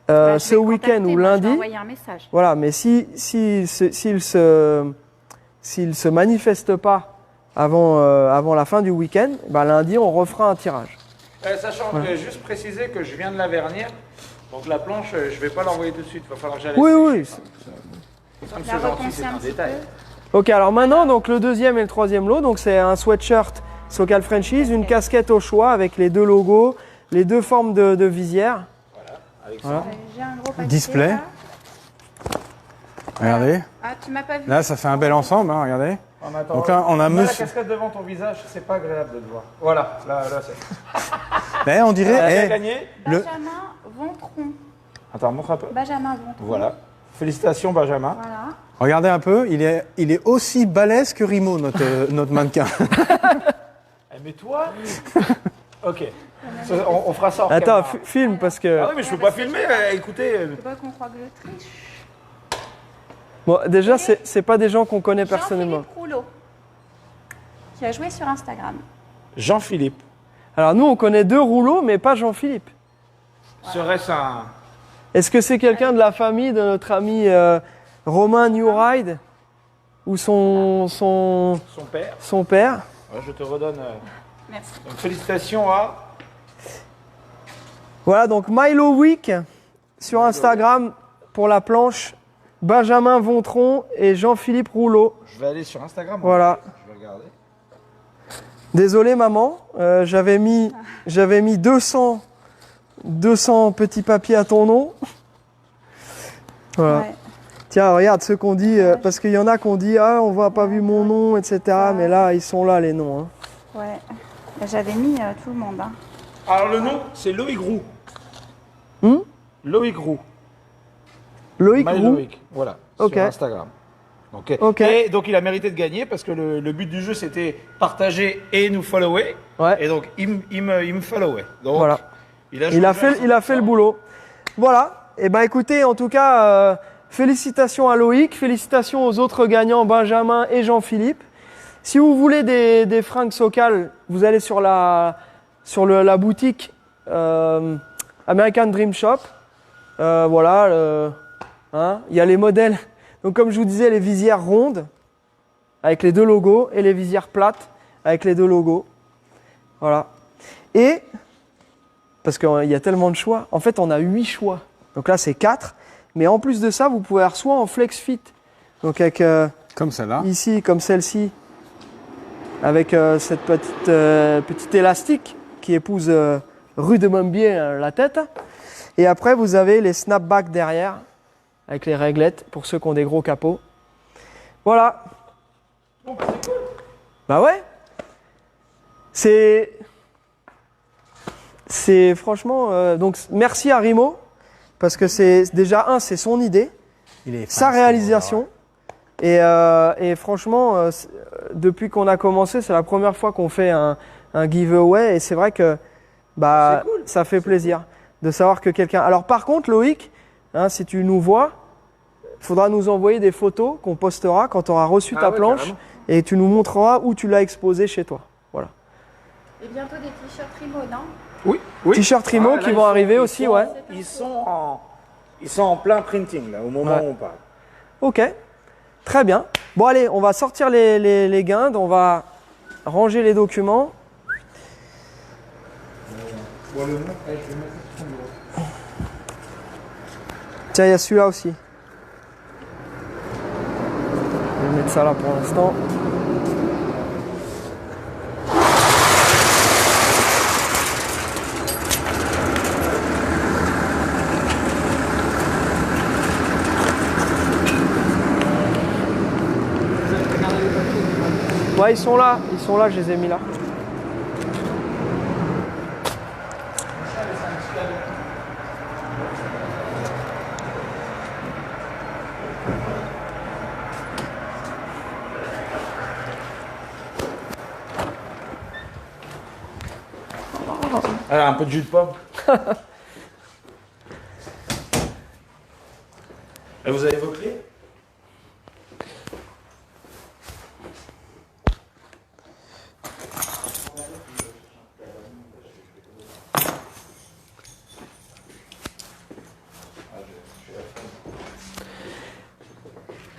Speaker 4: Bah, je
Speaker 1: ce
Speaker 4: vais le
Speaker 1: week-end
Speaker 4: contacter,
Speaker 1: ou
Speaker 4: moi, je vais
Speaker 1: lundi,
Speaker 4: envoyer un message.
Speaker 1: voilà, mais s'il se manifeste pas avant la fin du week-end, bah lundi on refera un tirage.
Speaker 3: Sachant que juste préciser que je viens de la vernir, donc la planche, je vais pas l'envoyer tout de suite. Il va falloir que j'aille.
Speaker 1: Oui.
Speaker 3: Ça me
Speaker 4: La
Speaker 3: fait gentil,
Speaker 4: reponcer
Speaker 3: c'est
Speaker 4: un
Speaker 3: un
Speaker 4: petit
Speaker 3: détail.
Speaker 4: peu.
Speaker 1: Ok, alors maintenant, donc le deuxième et le troisième lot, donc c'est un sweatshirt Socal Franchise, une casquette au choix avec les deux logos, les deux formes de visière.
Speaker 3: Alexandre.
Speaker 4: J'ai un gros paquet.
Speaker 2: Display.
Speaker 4: là.
Speaker 2: Regardez.
Speaker 4: Ah, tu m'as pas vu.
Speaker 2: Là, ça fait un bel ensemble, hein, regardez.
Speaker 3: Oh, mais attends,
Speaker 2: Donc là, on a
Speaker 3: mets la
Speaker 2: monsieur.
Speaker 3: casquette devant ton visage, c'est pas agréable de te voir. Voilà, là c'est.
Speaker 2: Eh, on
Speaker 3: Qui a
Speaker 2: dirait.
Speaker 3: gagné?
Speaker 2: le-
Speaker 4: Benjamin Vontron.
Speaker 3: Attends, montre un peu.
Speaker 4: Benjamin Vontron.
Speaker 3: Voilà. Félicitations Benjamin.
Speaker 4: Voilà.
Speaker 2: Regardez un peu, il est aussi balèze que Rimo, notre mannequin.
Speaker 3: Eh, mais toi. Ok. On fera ça. hors
Speaker 1: Attends,
Speaker 3: caméra.
Speaker 1: filme parce que.
Speaker 3: Ah oui, mais je peux pas filmer. Écoutez.
Speaker 4: Faut pas qu'on croit que je triche.
Speaker 1: Bon, déjà, c'est pas des gens qu'on connaît personnellement.
Speaker 4: Jean-Philippe Rouleau, qui a joué sur Instagram.
Speaker 3: Jean-Philippe.
Speaker 1: Alors nous, on connaît deux rouleaux, mais pas Jean-Philippe.
Speaker 3: Serait-ce un.
Speaker 1: Est-ce que c'est quelqu'un de la famille de notre ami Romain Newride ou son
Speaker 3: Son père?
Speaker 1: père?
Speaker 3: Ouais, je te redonne.
Speaker 4: Merci.
Speaker 3: Donc, félicitations à.
Speaker 1: Voilà, donc Milo Week sur Instagram pour la planche, Benjamin Vontron et Jean-Philippe Rouleau.
Speaker 3: Je vais aller sur Instagram.
Speaker 1: Voilà.
Speaker 3: Je vais regarder.
Speaker 1: Désolé maman, j'avais mis 200 petits papiers à ton nom. Voilà.
Speaker 4: Ouais.
Speaker 1: Tiens, regarde ceux qu'on dit, parce qu'il y en a qu'on dit, ah, on voit pas vu mon nom, etc. Mais là, ils sont là, les noms. Hein.
Speaker 4: Ouais. J'avais mis tout le monde. Hein.
Speaker 3: Alors le nom, c'est Loïc Roux. Loïc Roux.
Speaker 1: Loïc
Speaker 3: My
Speaker 1: Roux.
Speaker 3: Loïc. Voilà.
Speaker 1: Ok.
Speaker 3: Sur Instagram. Donc,
Speaker 1: Ok.
Speaker 3: Et donc il a mérité de gagner parce que le but du jeu c'était partager et nous follower.
Speaker 1: Ouais.
Speaker 3: Et donc il me followait. Donc
Speaker 1: Voilà.
Speaker 3: il a
Speaker 1: Il a fait le boulot. Voilà. Et ben écoutez, en tout cas, félicitations à Loïc, félicitations aux autres gagnants, Benjamin et Jean-Philippe. Si vous voulez des fringues Socal, vous allez sur la boutique American Dream Shop. Voilà, hein, il y a les modèles. Donc comme je vous disais, les visières rondes avec les deux logos et les visières plates avec les deux logos. Voilà. Et parce qu'il y a tellement de choix. En fait, on a 8 choix. Donc là, c'est 4. Mais en plus de ça, vous pouvez avoir soit en flex fit, donc avec
Speaker 2: Comme celle-là.
Speaker 1: ici, comme celle-ci, avec cette petite élastique qui épouse rudement bien la tête. Et après, vous avez les snapbacks derrière, avec les réglettes, pour ceux qui ont des gros capots. Voilà.
Speaker 3: Bon, bah, c'est cool.
Speaker 1: Bah ouais. C'est franchement. Donc merci à Rimo parce que c'est déjà c'est son idée,
Speaker 2: Il est
Speaker 1: sa
Speaker 2: fin,
Speaker 1: réalisation. Et franchement, depuis qu'on a commencé, c'est la première fois qu'on fait un giveaway et c'est vrai que bah
Speaker 3: C'est cool.
Speaker 1: ça fait plaisir de savoir que quelqu'un. Alors par contre, Loïc, hein, si tu nous vois, il faudra nous envoyer des photos qu'on postera quand tu auras reçu ta
Speaker 3: ouais,
Speaker 1: planche
Speaker 3: carrément.
Speaker 1: et tu nous montreras où tu l'as exposé chez toi. Voilà.
Speaker 4: Et bientôt des t-shirts Rimo, non?
Speaker 3: Oui.
Speaker 1: T-shirt Rimo
Speaker 3: là,
Speaker 1: qui
Speaker 3: ils
Speaker 1: vont
Speaker 3: sont-
Speaker 1: arriver
Speaker 3: ils
Speaker 1: aussi,
Speaker 3: sont-
Speaker 1: ouais.
Speaker 3: Ils sont en plein printing là, au moment
Speaker 1: Ouais.
Speaker 3: où on parle.
Speaker 1: Ok, très bien. Bon allez, on va sortir les guindes, on va ranger les documents. Tiens, il y a celui-là aussi. Je vais mettre ça là pour l'instant. Ouais, ils sont là, je les ai mis là.
Speaker 3: Alors, un peu de jus de pomme. Et vous avez vos clés?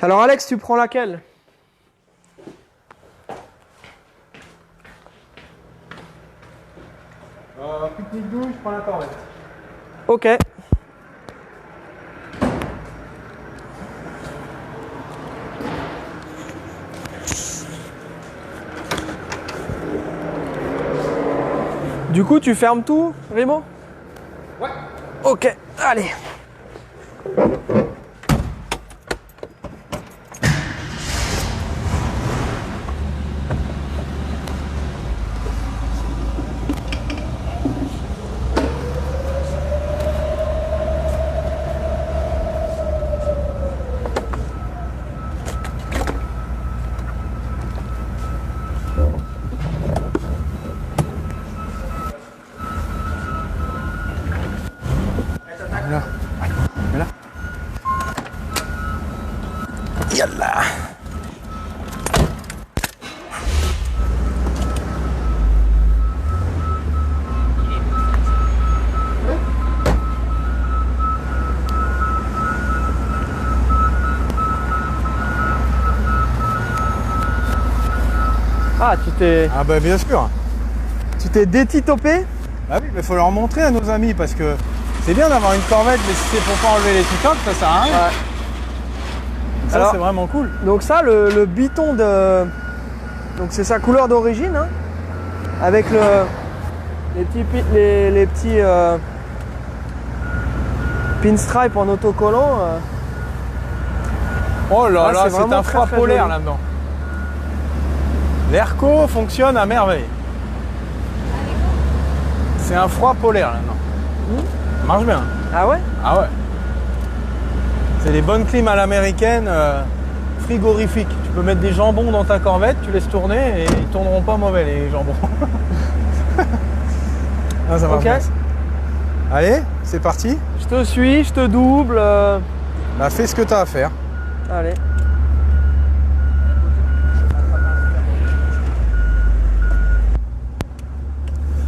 Speaker 1: Alors Alex, tu prends laquelle?
Speaker 2: Pique-nique douille, je prends la corvette.
Speaker 1: Ok. Du coup, tu fermes tout, Rimo?
Speaker 3: Ouais.
Speaker 1: Ok, allez.
Speaker 2: Là. Là.
Speaker 1: Yallah. Ah,
Speaker 2: Ah bah bien sûr.
Speaker 1: tu t'es détitopé?
Speaker 2: Bah oui, mais faut leur montrer à nos amis parce que c'est bien d'avoir une corvette, mais si c'est pour pas enlever les titocs, ça sert à rien.
Speaker 1: Ouais.
Speaker 2: Ça
Speaker 1: Alors-
Speaker 2: c'est vraiment cool.
Speaker 1: Donc ça, le biton de... Donc c'est sa couleur d'origine, hein, avec les petits pinstripes en autocollant.
Speaker 2: Oh là
Speaker 1: Ah,
Speaker 2: là,
Speaker 1: c'est
Speaker 2: c'est
Speaker 1: vraiment
Speaker 2: un
Speaker 1: très,
Speaker 2: froid
Speaker 1: très
Speaker 2: polaire
Speaker 1: joli.
Speaker 2: là-dedans. L'Airco fonctionne à merveille. C'est un froid polaire là-dedans. Ça marche bien.
Speaker 1: Ah ouais?
Speaker 2: Ah ouais. C'est des bonnes clims à l'américaine, frigorifiques. Tu peux mettre des jambons dans ta corvette, tu laisses tourner et ils tourneront pas mauvais les jambons. Ah, ça marche
Speaker 1: Ok.
Speaker 2: bien. Allez, c'est parti.
Speaker 1: Je te suis, je te double.
Speaker 2: Bah, fais ce que tu as à faire.
Speaker 1: Allez.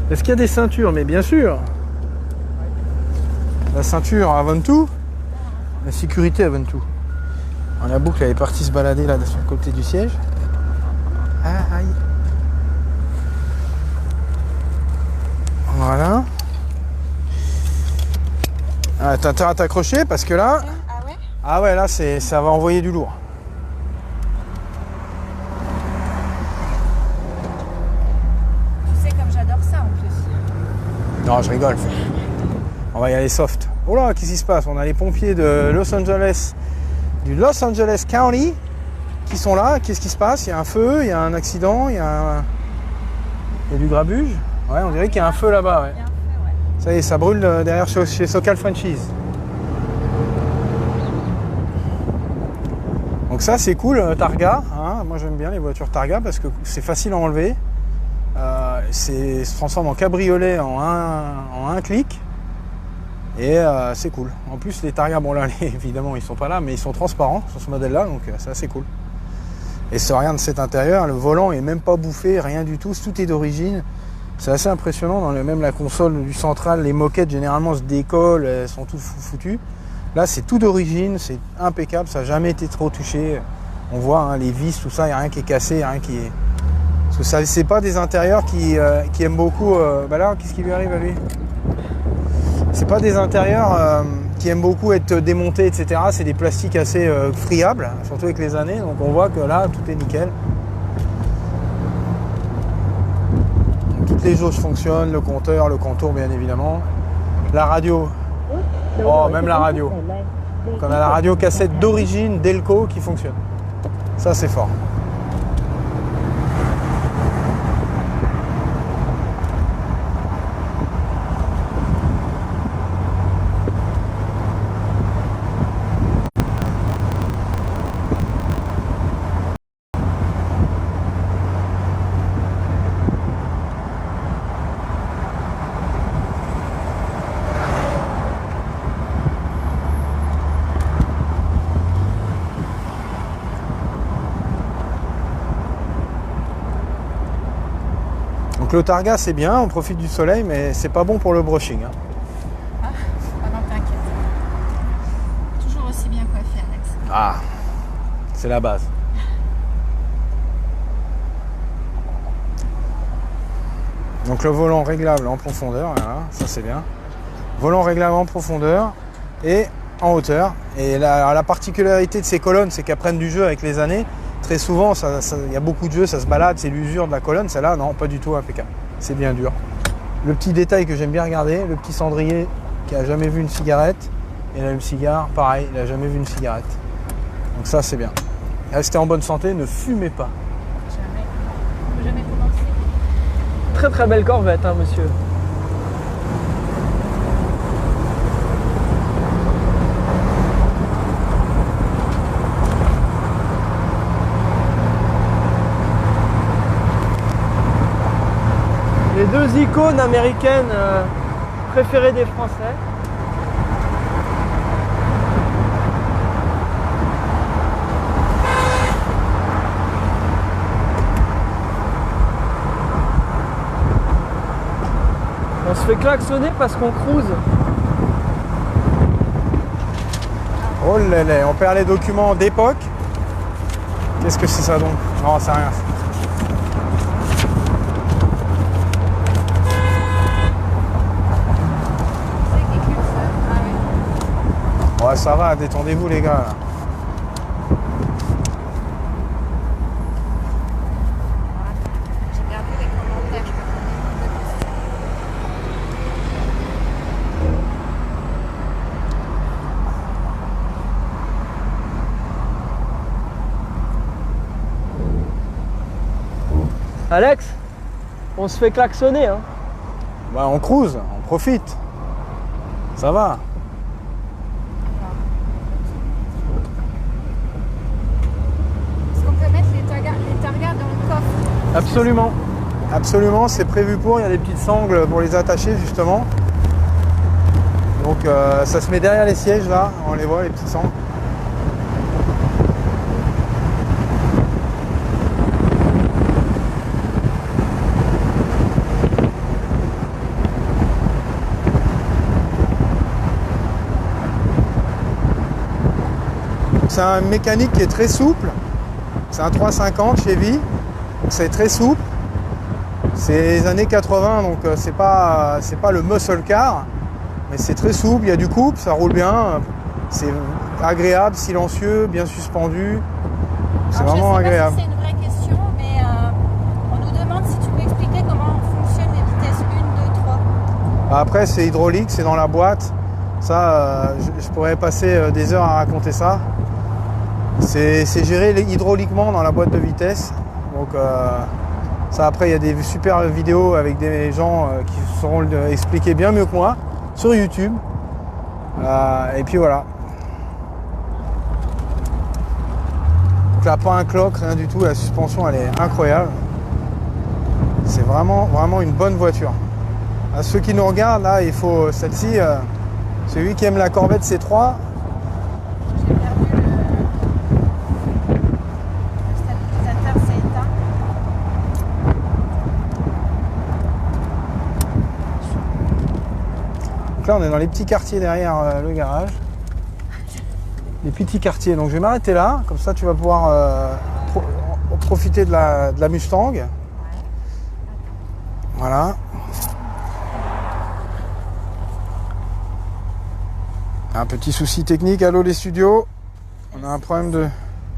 Speaker 2: Est-ce qu'il y a des ceintures? Mais bien sûr. La ceinture avant tout. La sécurité avant tout. La boucle elle est partie se balader là sur le côté du siège. Ah, aïe. Voilà. Ah, t'as intérêt à t'accrocher parce que là.
Speaker 4: Ah ouais?
Speaker 2: Ah ouais, là ça va envoyer du lourd.
Speaker 4: Tu sais comme j'adore ça en plus.
Speaker 2: Non, je rigole. On va y aller soft. Oh là, qu'est-ce qui se passe? On a les pompiers de Los Angeles, du Los Angeles County, qui sont là. Qu'est-ce qui se passe? Il y a un feu, il y a un accident, il y a du grabuge. Ouais, on dirait qu'il y a un feu là-bas. Ouais. Ça y est, ça brûle derrière chez Sokal Franchise. Donc ça c'est cool, Targa. Hein. Moi j'aime bien les voitures Targa parce que c'est facile à enlever. Se transforme en cabriolet en un clic. Et c'est cool. En plus les Targa, bon là évidemment ils sont pas là, mais ils sont transparents sur ce modèle là, donc c'est assez cool. Et si on regarde cet intérieur, le volant est même pas bouffé, rien du tout, tout est d'origine. C'est assez impressionnant, même la console du central, les moquettes généralement se décollent, elles sont toutes foutues. Là c'est tout d'origine, c'est impeccable, ça n'a jamais été trop touché. On voit hein, les vis, tout ça, il n'y a rien qui est cassé, il n'y a rien qui est... Parce que ça, c'est pas des intérieurs qui aiment beaucoup... Bah là, qu'est-ce qui lui arrive à lui? C'est pas des intérieurs qui aiment beaucoup être démontés, etc. C'est des plastiques assez friables, surtout avec les années. Donc on voit que là, tout est nickel. Donc, toutes les jauges fonctionnent, le compteur, le contour, bien évidemment. La radio. Oh, même la radio. Donc on a la radio cassette d'origine Delco qui fonctionne. Ça, c'est fort. Donc le Targa c'est bien, on profite du soleil, mais c'est pas bon pour le brushing. Hein.
Speaker 4: Ah non, t'inquiète. Toujours aussi bien coiffé, Alex.
Speaker 2: Ah, c'est la base. Donc le volant réglable en profondeur, voilà, ça c'est bien. Volant réglable en profondeur et en hauteur. Et la particularité de ces colonnes, c'est qu'elles prennent du jeu avec les années. Très souvent, il y a beaucoup de jeux, ça se balade, c'est l'usure de la colonne. Celle-là, non, pas du tout impeccable. C'est bien dur. Le petit détail que j'aime bien regarder, le petit cendrier qui a jamais vu une cigarette. Et là, le cigare, pareil, il n'a jamais vu une cigarette. Donc ça, c'est bien. Restez en bonne santé, ne fumez pas.
Speaker 4: Jamais. Faut jamais commencer.
Speaker 1: Très très belle Corvette, hein, monsieur. Les deux icônes américaines préférées des Français. On se fait klaxonner parce qu'on cruise.
Speaker 2: Oh là là, on perd les documents d'époque. Qu'est-ce que c'est ça donc? Non, c'est rien. Ouais, ça va, détendez-vous les gars. Là.
Speaker 4: J'ai regardé les commentaires, je peux poser une question.
Speaker 1: Alex, on se fait klaxonner, hein.
Speaker 2: Bah, on cruise, on profite. Ça va.
Speaker 4: Est-ce qu'on peut mettre les targas dans le coffre?
Speaker 2: Absolument. Absolument, c'est prévu pour. Il y a des petites sangles pour les attacher justement. Donc ça se met derrière les sièges là, on les voit les petites sangles. C'est un mécanique qui est très souple. C'est un 350 Chevy. C'est très souple. C'est les années 80, donc c'est pas le muscle car, mais c'est très souple, il y a du couple, ça roule bien, c'est agréable, silencieux, bien suspendu. C'est vraiment agréable.
Speaker 4: C'est une vraie question, mais on nous demande si tu peux expliquer comment fonctionnent les vitesses 1, 2, 3.
Speaker 2: Après c'est hydraulique, c'est dans la boîte. Ça, je pourrais passer des heures à raconter ça. C'est géré hydrauliquement dans la boîte de vitesse. Donc ça, après, il y a des super vidéos avec des gens qui sauront expliquer bien mieux que moi sur YouTube. Et puis voilà. Donc là, pas un cloque, rien du tout. La suspension, elle est incroyable. C'est vraiment une bonne voiture. À ceux qui nous regardent, là, il faut celle-ci. Celui qui aime la Corvette C3.
Speaker 4: J'ai perdu le stabilisateur, c'est éteint.
Speaker 2: Donc là, on est dans les petits quartiers derrière le garage. Les petits quartiers. Donc je vais m'arrêter là. Comme ça, tu vas pouvoir profiter de la Mustang. Voilà. Un petit souci technique. Allô les studios. On a un problème de...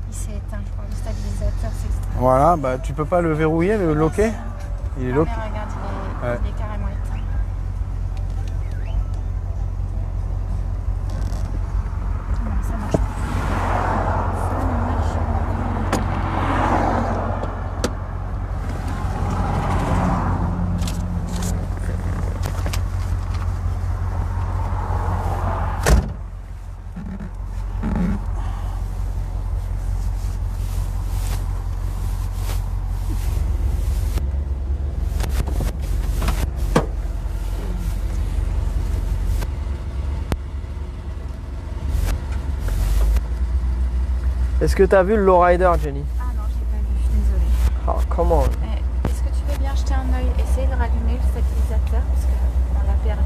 Speaker 4: Il s'est éteint, je crois. Le stabilisateur s'est extrait.
Speaker 2: Voilà, bah tu peux pas le verrouiller, le loquer. Il est
Speaker 4: Ah,
Speaker 2: loqué.
Speaker 4: mais regarde,
Speaker 2: Ouais.
Speaker 4: il est carrément éteint. Non, ça marche pas. Ça ne marche pas.
Speaker 1: Est-ce que tu as vu le lowrider, Jenny?
Speaker 4: Ah non, j'ai pas vu, je suis désolée.
Speaker 1: Oh, comment?
Speaker 4: Est-ce que tu veux bien jeter un œil, essayer de rallumer le stabilisateur parce qu'on l'a perdu.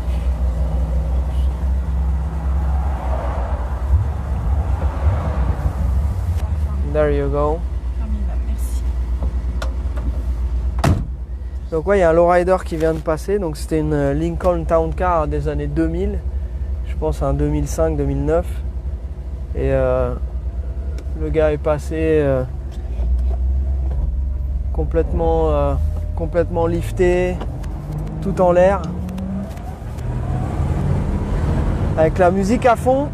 Speaker 1: There you go.
Speaker 4: Formidable, merci.
Speaker 1: Donc ouais, il y a un lowrider qui vient de passer. Donc c'était une Lincoln Town Car des années 2000. Je pense en 2005-2009. Et le gars est passé complètement lifté, tout en l'air. Avec la musique à fond.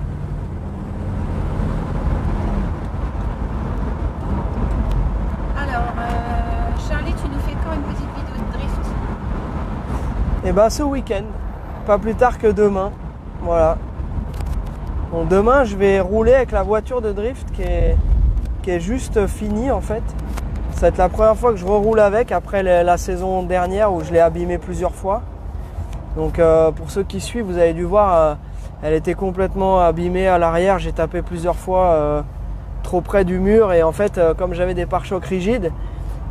Speaker 4: Alors, Charlie, tu nous fais quand une petite vidéo de drift?
Speaker 1: Et ben ce week-end, pas plus tard que demain. Voilà. Bon, demain, je vais rouler avec la voiture de drift qui est juste finie en fait. Ça va être la première fois que je reroule avec après la saison dernière où je l'ai abîmée plusieurs fois. Donc pour ceux qui suivent, vous avez dû voir, elle était complètement abîmée à l'arrière. J'ai tapé plusieurs fois trop près du mur et en fait, comme j'avais des pare-chocs rigides,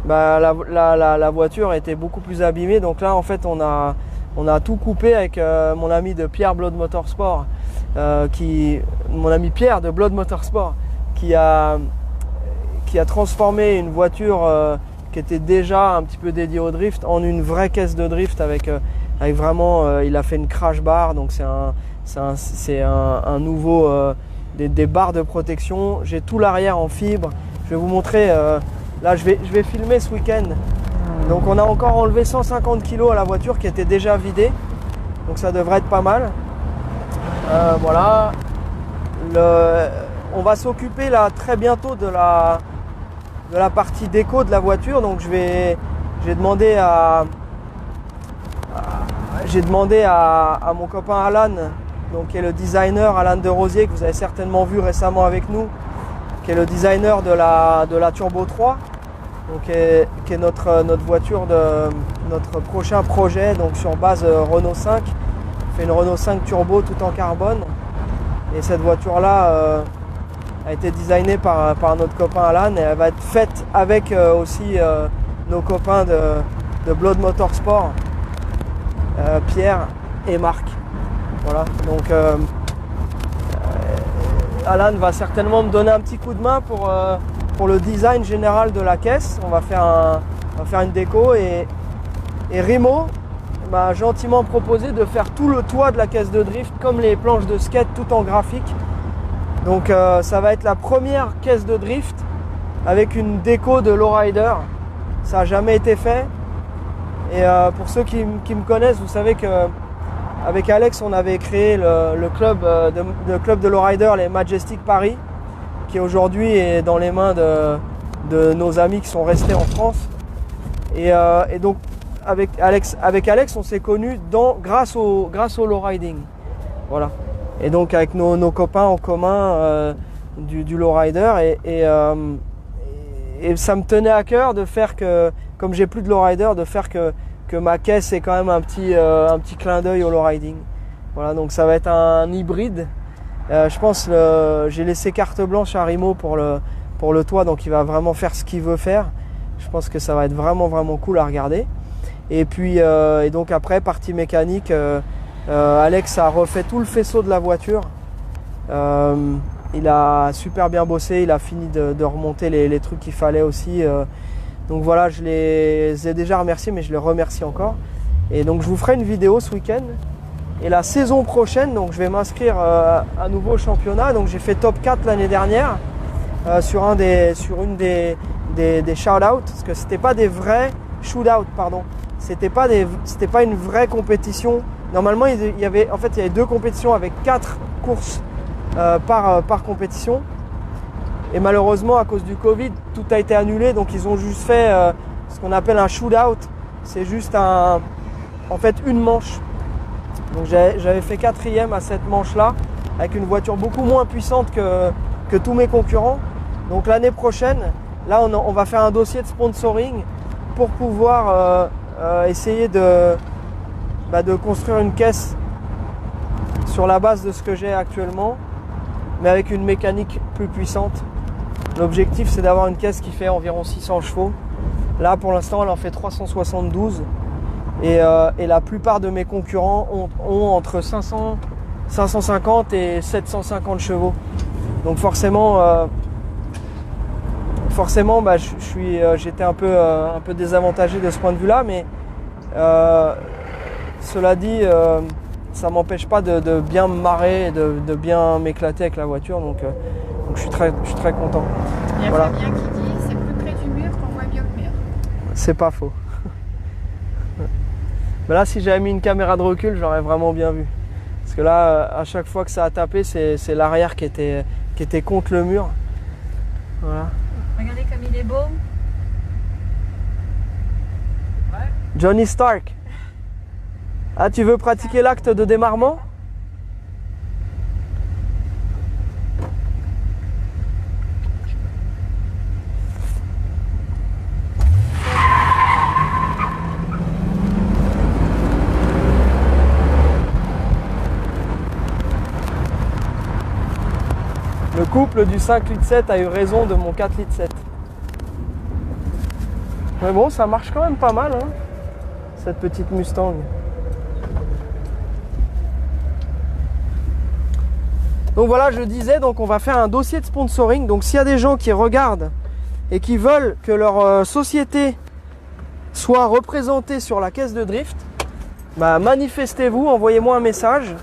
Speaker 1: bah, la voiture était beaucoup plus abîmée. Donc là, en fait, on a tout coupé avec mon ami de Pierre Blood Motorsport, mon ami Pierre de Blood Motorsport, qui a transformé une voiture qui était déjà un petit peu dédiée au drift en une vraie caisse de drift avec vraiment, il a fait une crash bar, donc c'est un nouveau, des barres de protection. J'ai tout l'arrière en fibre. Je vais vous montrer, là je vais filmer ce week-end. Donc on a encore enlevé 150 kg à la voiture qui était déjà vidée, donc ça devrait être pas mal. Voilà. On va s'occuper là très bientôt de la partie déco de la voiture. Donc j'ai demandé à mon copain Alan, donc, qui est le designer, Alan de Rosier, que vous avez certainement vu récemment avec nous, qui est le designer de la Turbo 3, donc, qui est notre voiture de notre prochain projet, donc sur base Renault 5. On fait une Renault 5 Turbo tout en carbone. Et cette voiture-là a été designée par notre copain Alan et elle va être faite avec aussi nos copains de Blood Motorsport, Pierre et Marc. Voilà, donc Alan va certainement me donner un petit coup de main pour le design général de la caisse. On va faire une déco et Rimo m'a gentiment proposé de faire tout le toit de la caisse de drift comme les planches de skate tout en graphique. Donc ça va être la première caisse de drift avec une déco de lowrider. Ça n'a jamais été fait. Et pour ceux qui me connaissent, vous savez qu'avec Alex, on avait créé le club de lowrider, les Majestic Paris. qui aujourd'hui est dans les mains de nos amis qui sont restés en France. Et donc avec Alex, on s'est connus grâce au lowriding. Voilà. Et donc avec nos copains en commun du lowrider et ça me tenait à cœur de faire que, comme j'ai plus de lowrider, de faire que ma caisse ait quand même un petit clin d'œil au lowriding. Voilà, donc ça va être un hybride. Je pense j'ai laissé carte blanche à Rimo pour le toit, donc il va vraiment faire ce qu'il veut faire. Je pense que ça va être vraiment cool à regarder. Et puis et donc après, partie mécanique, Alex a refait tout le faisceau de la voiture. Il a super bien bossé, il a fini de remonter les trucs qu'il fallait aussi. Donc voilà, je les ai déjà remerciés, mais je les remercie encore. Et donc je vous ferai une vidéo ce week-end. Et la saison prochaine, donc je vais m'inscrire à nouveau au championnat. Donc j'ai fait top 4 l'année dernière sur une des shout-outs, parce que c'était pas des vrais shoot-outs, pardon. C'était pas une vraie compétition. Normalement, il y avait 2 compétitions avec 4 courses par compétition. Et malheureusement, à cause du Covid, tout a été annulé. Donc ils ont juste fait ce qu'on appelle un shoot-out. C'est juste une manche. Donc j'avais fait 4e à cette manche-là, avec une voiture beaucoup moins puissante que tous mes concurrents. Donc l'année prochaine, là on va faire un dossier de sponsoring pour pouvoir essayer de construire une caisse sur la base de ce que j'ai actuellement, mais avec une mécanique plus puissante. L'objectif, c'est d'avoir une caisse qui fait environ 600 chevaux. Là, pour l'instant, elle en fait 372. Et la plupart de mes concurrents ont entre 550 et 750 chevaux. Donc forcément, j'étais un peu désavantagé de ce point de vue-là, mais cela dit, ça m'empêche pas de bien me marrer et de bien m'éclater avec la voiture. Donc je suis très content.
Speaker 4: Il y a
Speaker 1: Voilà.
Speaker 4: Fabien qui dit c'est plus près du mur qu'on voit mieux le mur.
Speaker 1: C'est pas faux. Mais là, si j'avais mis une caméra de recul, j'aurais vraiment bien vu. Parce que là, à chaque fois que ça a tapé, c'est l'arrière qui était contre le mur. Voilà.
Speaker 4: Regardez comme il est beau.
Speaker 1: Johnny Stark. Ah, tu veux pratiquer l'acte de démarrement ? Le couple du 5 litres 7 a eu raison de mon 4 litres 7. Mais bon, ça marche quand même pas mal, hein, cette petite Mustang. Donc voilà, je disais, donc on va faire un dossier de sponsoring. Donc s'il y a des gens qui regardent et qui veulent que leur société soit représentée sur la caisse de drift, bah manifestez-vous, envoyez-moi un message.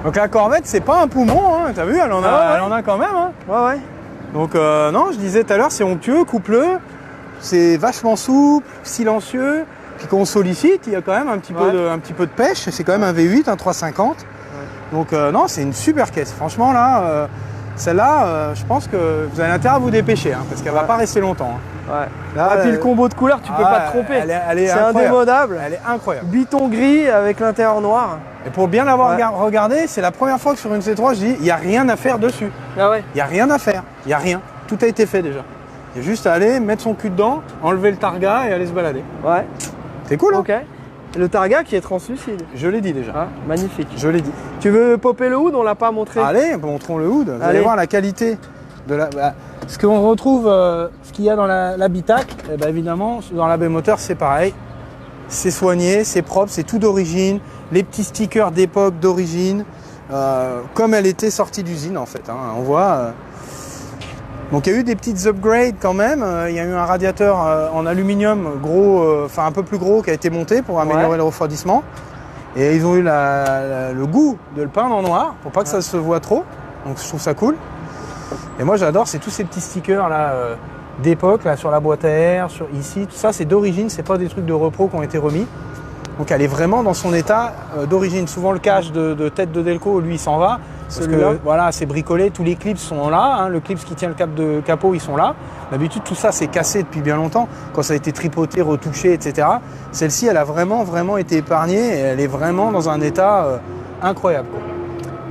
Speaker 2: Donc la Corvette, c'est pas un poumon, hein, t'as vu, elle en a quand même. Hein.
Speaker 1: Ouais.
Speaker 2: Donc non, je disais tout à l'heure, c'est onctueux, coupleux, c'est vachement souple, silencieux, puis quand on sollicite, il y a quand même un petit peu de pêche, c'est quand même un V8, un 350. Ouais. Donc non, c'est une super caisse. Franchement là, celle-là, je pense que vous avez intérêt à vous dépêcher, hein, parce qu'elle va pas rester longtemps. Hein.
Speaker 1: Ouais.
Speaker 2: Là,
Speaker 1: puis le combo de couleurs, tu peux pas te tromper.
Speaker 2: C'est
Speaker 1: indémodable.
Speaker 2: Elle est incroyable.
Speaker 1: Biton gris avec l'intérieur noir.
Speaker 2: Et pour bien l'avoir regardé, c'est la première fois que sur une C3, je dis, il n'y a rien à faire dessus.
Speaker 1: Ah ouais.
Speaker 2: Il n'y a rien à faire. Il n'y a rien. Tout a été fait déjà. Il y a juste à aller mettre son cul dedans, enlever le targa et aller se balader.
Speaker 1: Ouais.
Speaker 2: C'est cool, hein.
Speaker 1: Ok. Et le targa qui est translucide.
Speaker 2: Je l'ai dit déjà.
Speaker 1: Ah, magnifique.
Speaker 2: Je l'ai dit.
Speaker 1: Tu veux popper le hood? On l'a pas montré.
Speaker 2: Allez, montrons le hood. Vous allez voir la qualité de la... ce qu'on retrouve, ce qu'il y a dans l'habitacle, eh ben, évidemment, dans la B-Moteur, c'est pareil. C'est soigné, c'est propre, c'est tout d'origine. Les petits stickers d'époque d'origine, comme elle était sortie d'usine en fait. Hein. On voit. Donc il y a eu des petites upgrades quand même. Il y a eu un radiateur en aluminium gros, un peu plus gros qui a été monté pour améliorer le refroidissement. Et ils ont eu le goût de le peindre en noir pour pas que ça se voit trop. Donc je trouve ça cool. Et moi j'adore, c'est tous ces petits stickers là d'époque là sur la boîte à air, ici, tout ça c'est d'origine, c'est pas des trucs de repro qui ont été remis. Donc elle est vraiment dans son état d'origine. Souvent le cache de tête de Delco, lui il s'en va. Parce
Speaker 1: Celui-là.
Speaker 2: que voilà, c'est bricolé, tous les clips sont là, hein, le clip qui tient le capot, ils sont là. D'habitude, tout ça, c'est cassé depuis bien longtemps, quand ça a été tripoté, retouché, etc. Celle-ci, elle a vraiment été épargnée et elle est vraiment dans un état incroyable, quoi.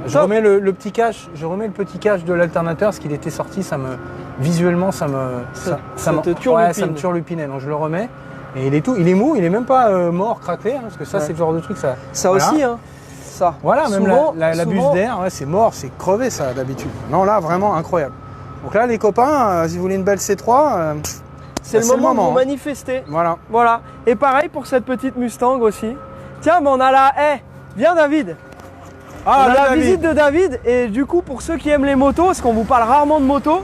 Speaker 2: Je remets le petit cache de l'alternateur, parce qu'il était sorti, visuellement, ça
Speaker 1: te turlupine.
Speaker 2: Ouais, ça me turlupinait, donc je le remets. Et il est mou, il est même pas mort, craquelé, hein, parce que ça,
Speaker 1: Ouais.
Speaker 2: c'est le genre de truc, ça.
Speaker 1: Ça
Speaker 2: voilà.
Speaker 1: aussi, hein. Ça.
Speaker 2: Voilà, même
Speaker 1: Souvent-
Speaker 2: la buse
Speaker 1: souvent-
Speaker 2: d'air, ouais, c'est mort, c'est crevé ça d'habitude. Non, là, vraiment incroyable. Donc là, les copains, si vous voulez une belle C3,
Speaker 1: C'est le moment de vous manifester.
Speaker 2: Voilà.
Speaker 1: Voilà. Et pareil pour cette petite Mustang aussi. Tiens, on a la haie. Viens, David. On a la
Speaker 2: David.
Speaker 1: visite de David. Et du coup, pour ceux qui aiment les motos, parce qu'on vous parle rarement de motos,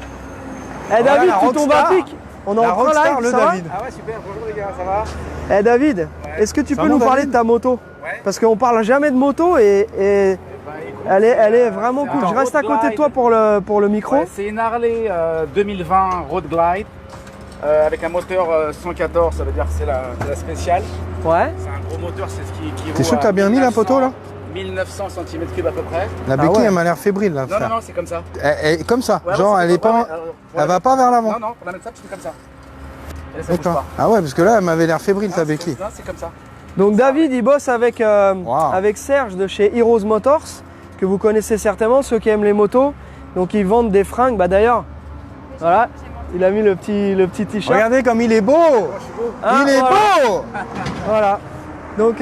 Speaker 2: Voilà,
Speaker 1: David,
Speaker 2: la
Speaker 1: tu tombes à
Speaker 2: Rockstar.
Speaker 1: pic. On est
Speaker 2: La
Speaker 1: en plein
Speaker 2: Rockstar,
Speaker 1: live,
Speaker 2: le
Speaker 1: ça va
Speaker 2: David.
Speaker 3: Ah ouais, super, bonjour les gars, ça va?
Speaker 1: David, est-ce que tu
Speaker 2: Ça
Speaker 1: peux
Speaker 2: va,
Speaker 1: nous parler
Speaker 2: David
Speaker 1: de ta moto?
Speaker 3: Ouais.
Speaker 1: Parce qu'on parle jamais de moto et
Speaker 3: Bah, écoute,
Speaker 1: elle est vraiment cool.
Speaker 3: un
Speaker 1: Je reste à
Speaker 3: Road
Speaker 1: côté de
Speaker 3: Glide.
Speaker 1: toi pour le micro.
Speaker 3: Ouais, c'est une Harley 2020 Road Glide avec un moteur 114, ça veut dire que c'est la spéciale.
Speaker 1: Ouais.
Speaker 3: C'est un gros moteur, c'est ce qui équivaut
Speaker 2: T'es sûr que t'as
Speaker 3: à
Speaker 2: bien mis la photo, là
Speaker 3: 1900 cm3 à peu près.
Speaker 2: La
Speaker 1: Ah
Speaker 2: béquille,
Speaker 1: ouais.
Speaker 2: elle m'a l'air fébrile, là,
Speaker 3: Non,
Speaker 2: frère.
Speaker 3: non, c'est comme ça.
Speaker 2: Elle est comme ça,
Speaker 3: Ouais,
Speaker 2: genre,
Speaker 3: ouais,
Speaker 2: elle
Speaker 3: c'est
Speaker 2: est pas,
Speaker 3: ouais,
Speaker 2: elle va pas vers l'avant.
Speaker 3: Non, non, pour la mettre ça, c'est comme ça. Et là, ça bouge
Speaker 2: D'accord.
Speaker 3: pas.
Speaker 2: Ah ouais, parce que là, elle m'avait l'air fébrile,
Speaker 3: Non,
Speaker 2: ta
Speaker 3: c'est
Speaker 2: béquille.
Speaker 3: comme ça, c'est comme ça.
Speaker 1: Donc David, il bosse avec,
Speaker 2: Wow.
Speaker 1: avec Serge de chez Heroes Motors, que vous connaissez certainement, ceux qui aiment les motos. Donc ils vendent des fringues. Bah d'ailleurs, voilà, il a mis le petit t-shirt.
Speaker 2: Regardez comme il est beau.
Speaker 1: Hein,
Speaker 2: Il est
Speaker 1: voilà.
Speaker 2: beau.
Speaker 1: Voilà. Donc,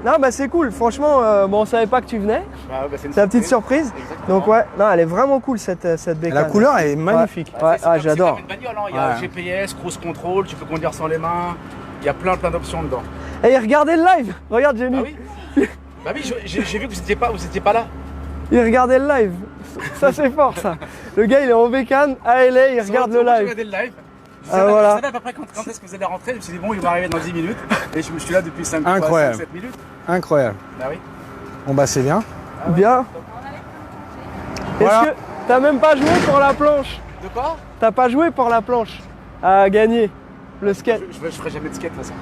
Speaker 1: non, bah c'est cool. Franchement, bon, on savait pas que tu venais.
Speaker 3: Bah, bah, c'est une
Speaker 1: C'est la petite surprise.
Speaker 3: Exactement.
Speaker 1: Donc ouais, non, elle est vraiment cool cette bécane.
Speaker 2: La couleur est magnifique.
Speaker 1: Ouais,
Speaker 3: C'est comme-
Speaker 1: j'adore.
Speaker 3: c'est comme une bagnole, hein. Il y a
Speaker 2: Ouais.
Speaker 3: GPS, cruise control, tu peux conduire sans les mains. Il y a plein d'options dedans.
Speaker 1: Et regardez le live. Regarde Jenny.
Speaker 3: Ah oui Bah oui, j'ai vu que vous étiez pas là.
Speaker 1: Il regardait le live. Ça c'est fort ça. Le gars il est en bécane à LA, il regarde le
Speaker 3: J'ai
Speaker 1: live.
Speaker 3: regardé le live.
Speaker 1: Ah, voilà.
Speaker 3: Je savais à peu près quand est-ce que vous allez rentrer. Je me suis dit, bon, il va arriver dans 10 minutes. Et je suis là depuis 5
Speaker 2: Incroyable.
Speaker 3: 7 minutes.
Speaker 2: Incroyable.
Speaker 3: Bah oui.
Speaker 2: Bon bah c'est bien.
Speaker 1: Bien. Est-ce
Speaker 2: Voilà.
Speaker 1: que t'as même pas joué pour la planche?
Speaker 3: De quoi
Speaker 1: T'as pas joué pour la planche à gagner le skate?
Speaker 3: je ferai jamais de skate de toute façon.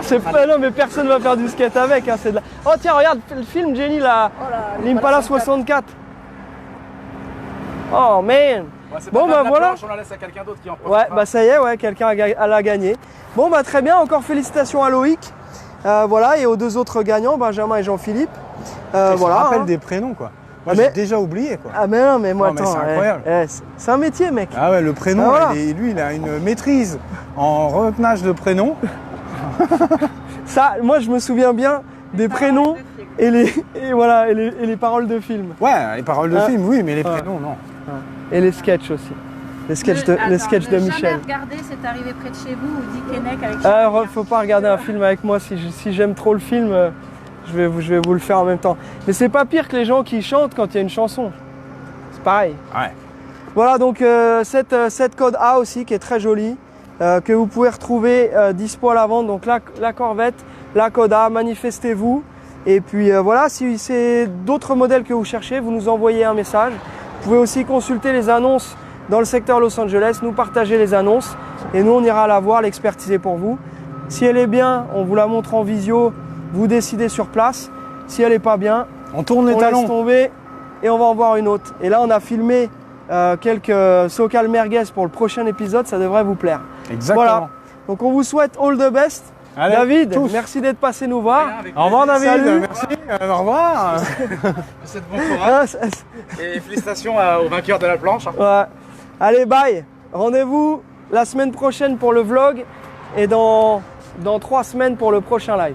Speaker 1: C'est pas non mais personne va faire du skate avec hein, c'est de la... Oh tiens regarde le film Jenny là, l'Impala 64. Oh man.
Speaker 3: Ouais, c'est
Speaker 1: Bon,
Speaker 3: pas grave,
Speaker 1: bah,
Speaker 3: la
Speaker 1: voilà.
Speaker 3: planche, on la laisse à quelqu'un d'autre qui en profitera.
Speaker 1: Ouais bah ça y est ouais quelqu'un l'a gagné. Bon bah très bien, encore félicitations à Loïc. Voilà et aux deux autres gagnants Benjamin et Jean-Philippe.
Speaker 2: Ça
Speaker 1: Voilà.
Speaker 2: rappelle
Speaker 1: hein.
Speaker 2: des prénoms quoi. Moi
Speaker 1: Mais-
Speaker 2: j'ai déjà oublié quoi.
Speaker 1: Ah mais non mais moi
Speaker 2: Non, mais
Speaker 1: attends.
Speaker 2: c'est incroyable.
Speaker 1: C'est un métier mec.
Speaker 2: Ah ouais, le prénom,
Speaker 1: Ah, voilà.
Speaker 2: lui il a une maîtrise en retenage de prénoms.
Speaker 1: Ça moi je me souviens bien des prénoms et les paroles de film.
Speaker 2: Ouais, les paroles de
Speaker 1: Ah.
Speaker 2: film, oui, mais les
Speaker 1: Ouais.
Speaker 2: prénoms, non.
Speaker 1: Et les sketchs aussi. Les sketchs de Michel.
Speaker 4: Jamais regardé, c'est arrivé près de chez vous ou Dick Kennec avec
Speaker 1: Faut pas regarder un film avec moi. Si j'aime trop le film, je vais vous le faire en même temps. Mais c'est pas pire que les gens qui chantent quand il y a une chanson. C'est pareil.
Speaker 2: Ouais.
Speaker 1: Voilà donc cette code A aussi qui est très jolie, que vous pouvez retrouver dispo à la vente. Donc la Corvette, la code A, manifestez-vous. Et puis voilà, si c'est d'autres modèles que vous cherchez, vous nous envoyez un message. Vous pouvez aussi consulter les annonces dans le secteur Los Angeles, nous partager les annonces et nous on ira la voir, l'expertiser pour vous. Si elle est bien, on vous la montre en visio, vous décidez sur place. Si elle n'est pas bien,
Speaker 2: On tourne les
Speaker 1: on laisse
Speaker 2: talons.
Speaker 1: tomber et on va en voir une autre. Et là on a filmé quelques Socal Merguez pour le prochain épisode, ça devrait vous plaire.
Speaker 2: Exactement.
Speaker 1: Voilà. Donc on vous souhaite all the best.
Speaker 2: Allez,
Speaker 1: David,
Speaker 2: tous.
Speaker 1: merci d'être passé nous voir.
Speaker 3: Avec
Speaker 2: Au revoir
Speaker 3: plaisir.
Speaker 2: David,
Speaker 1: Salut.
Speaker 2: merci, au revoir.
Speaker 3: Je vous souhaite bon courage.
Speaker 1: Ah, ça-
Speaker 3: Et félicitations au vainqueur de la planche. Hein.
Speaker 1: ouais. Allez, bye. Rendez-vous la semaine prochaine pour le vlog et dans 3 semaines pour le prochain live.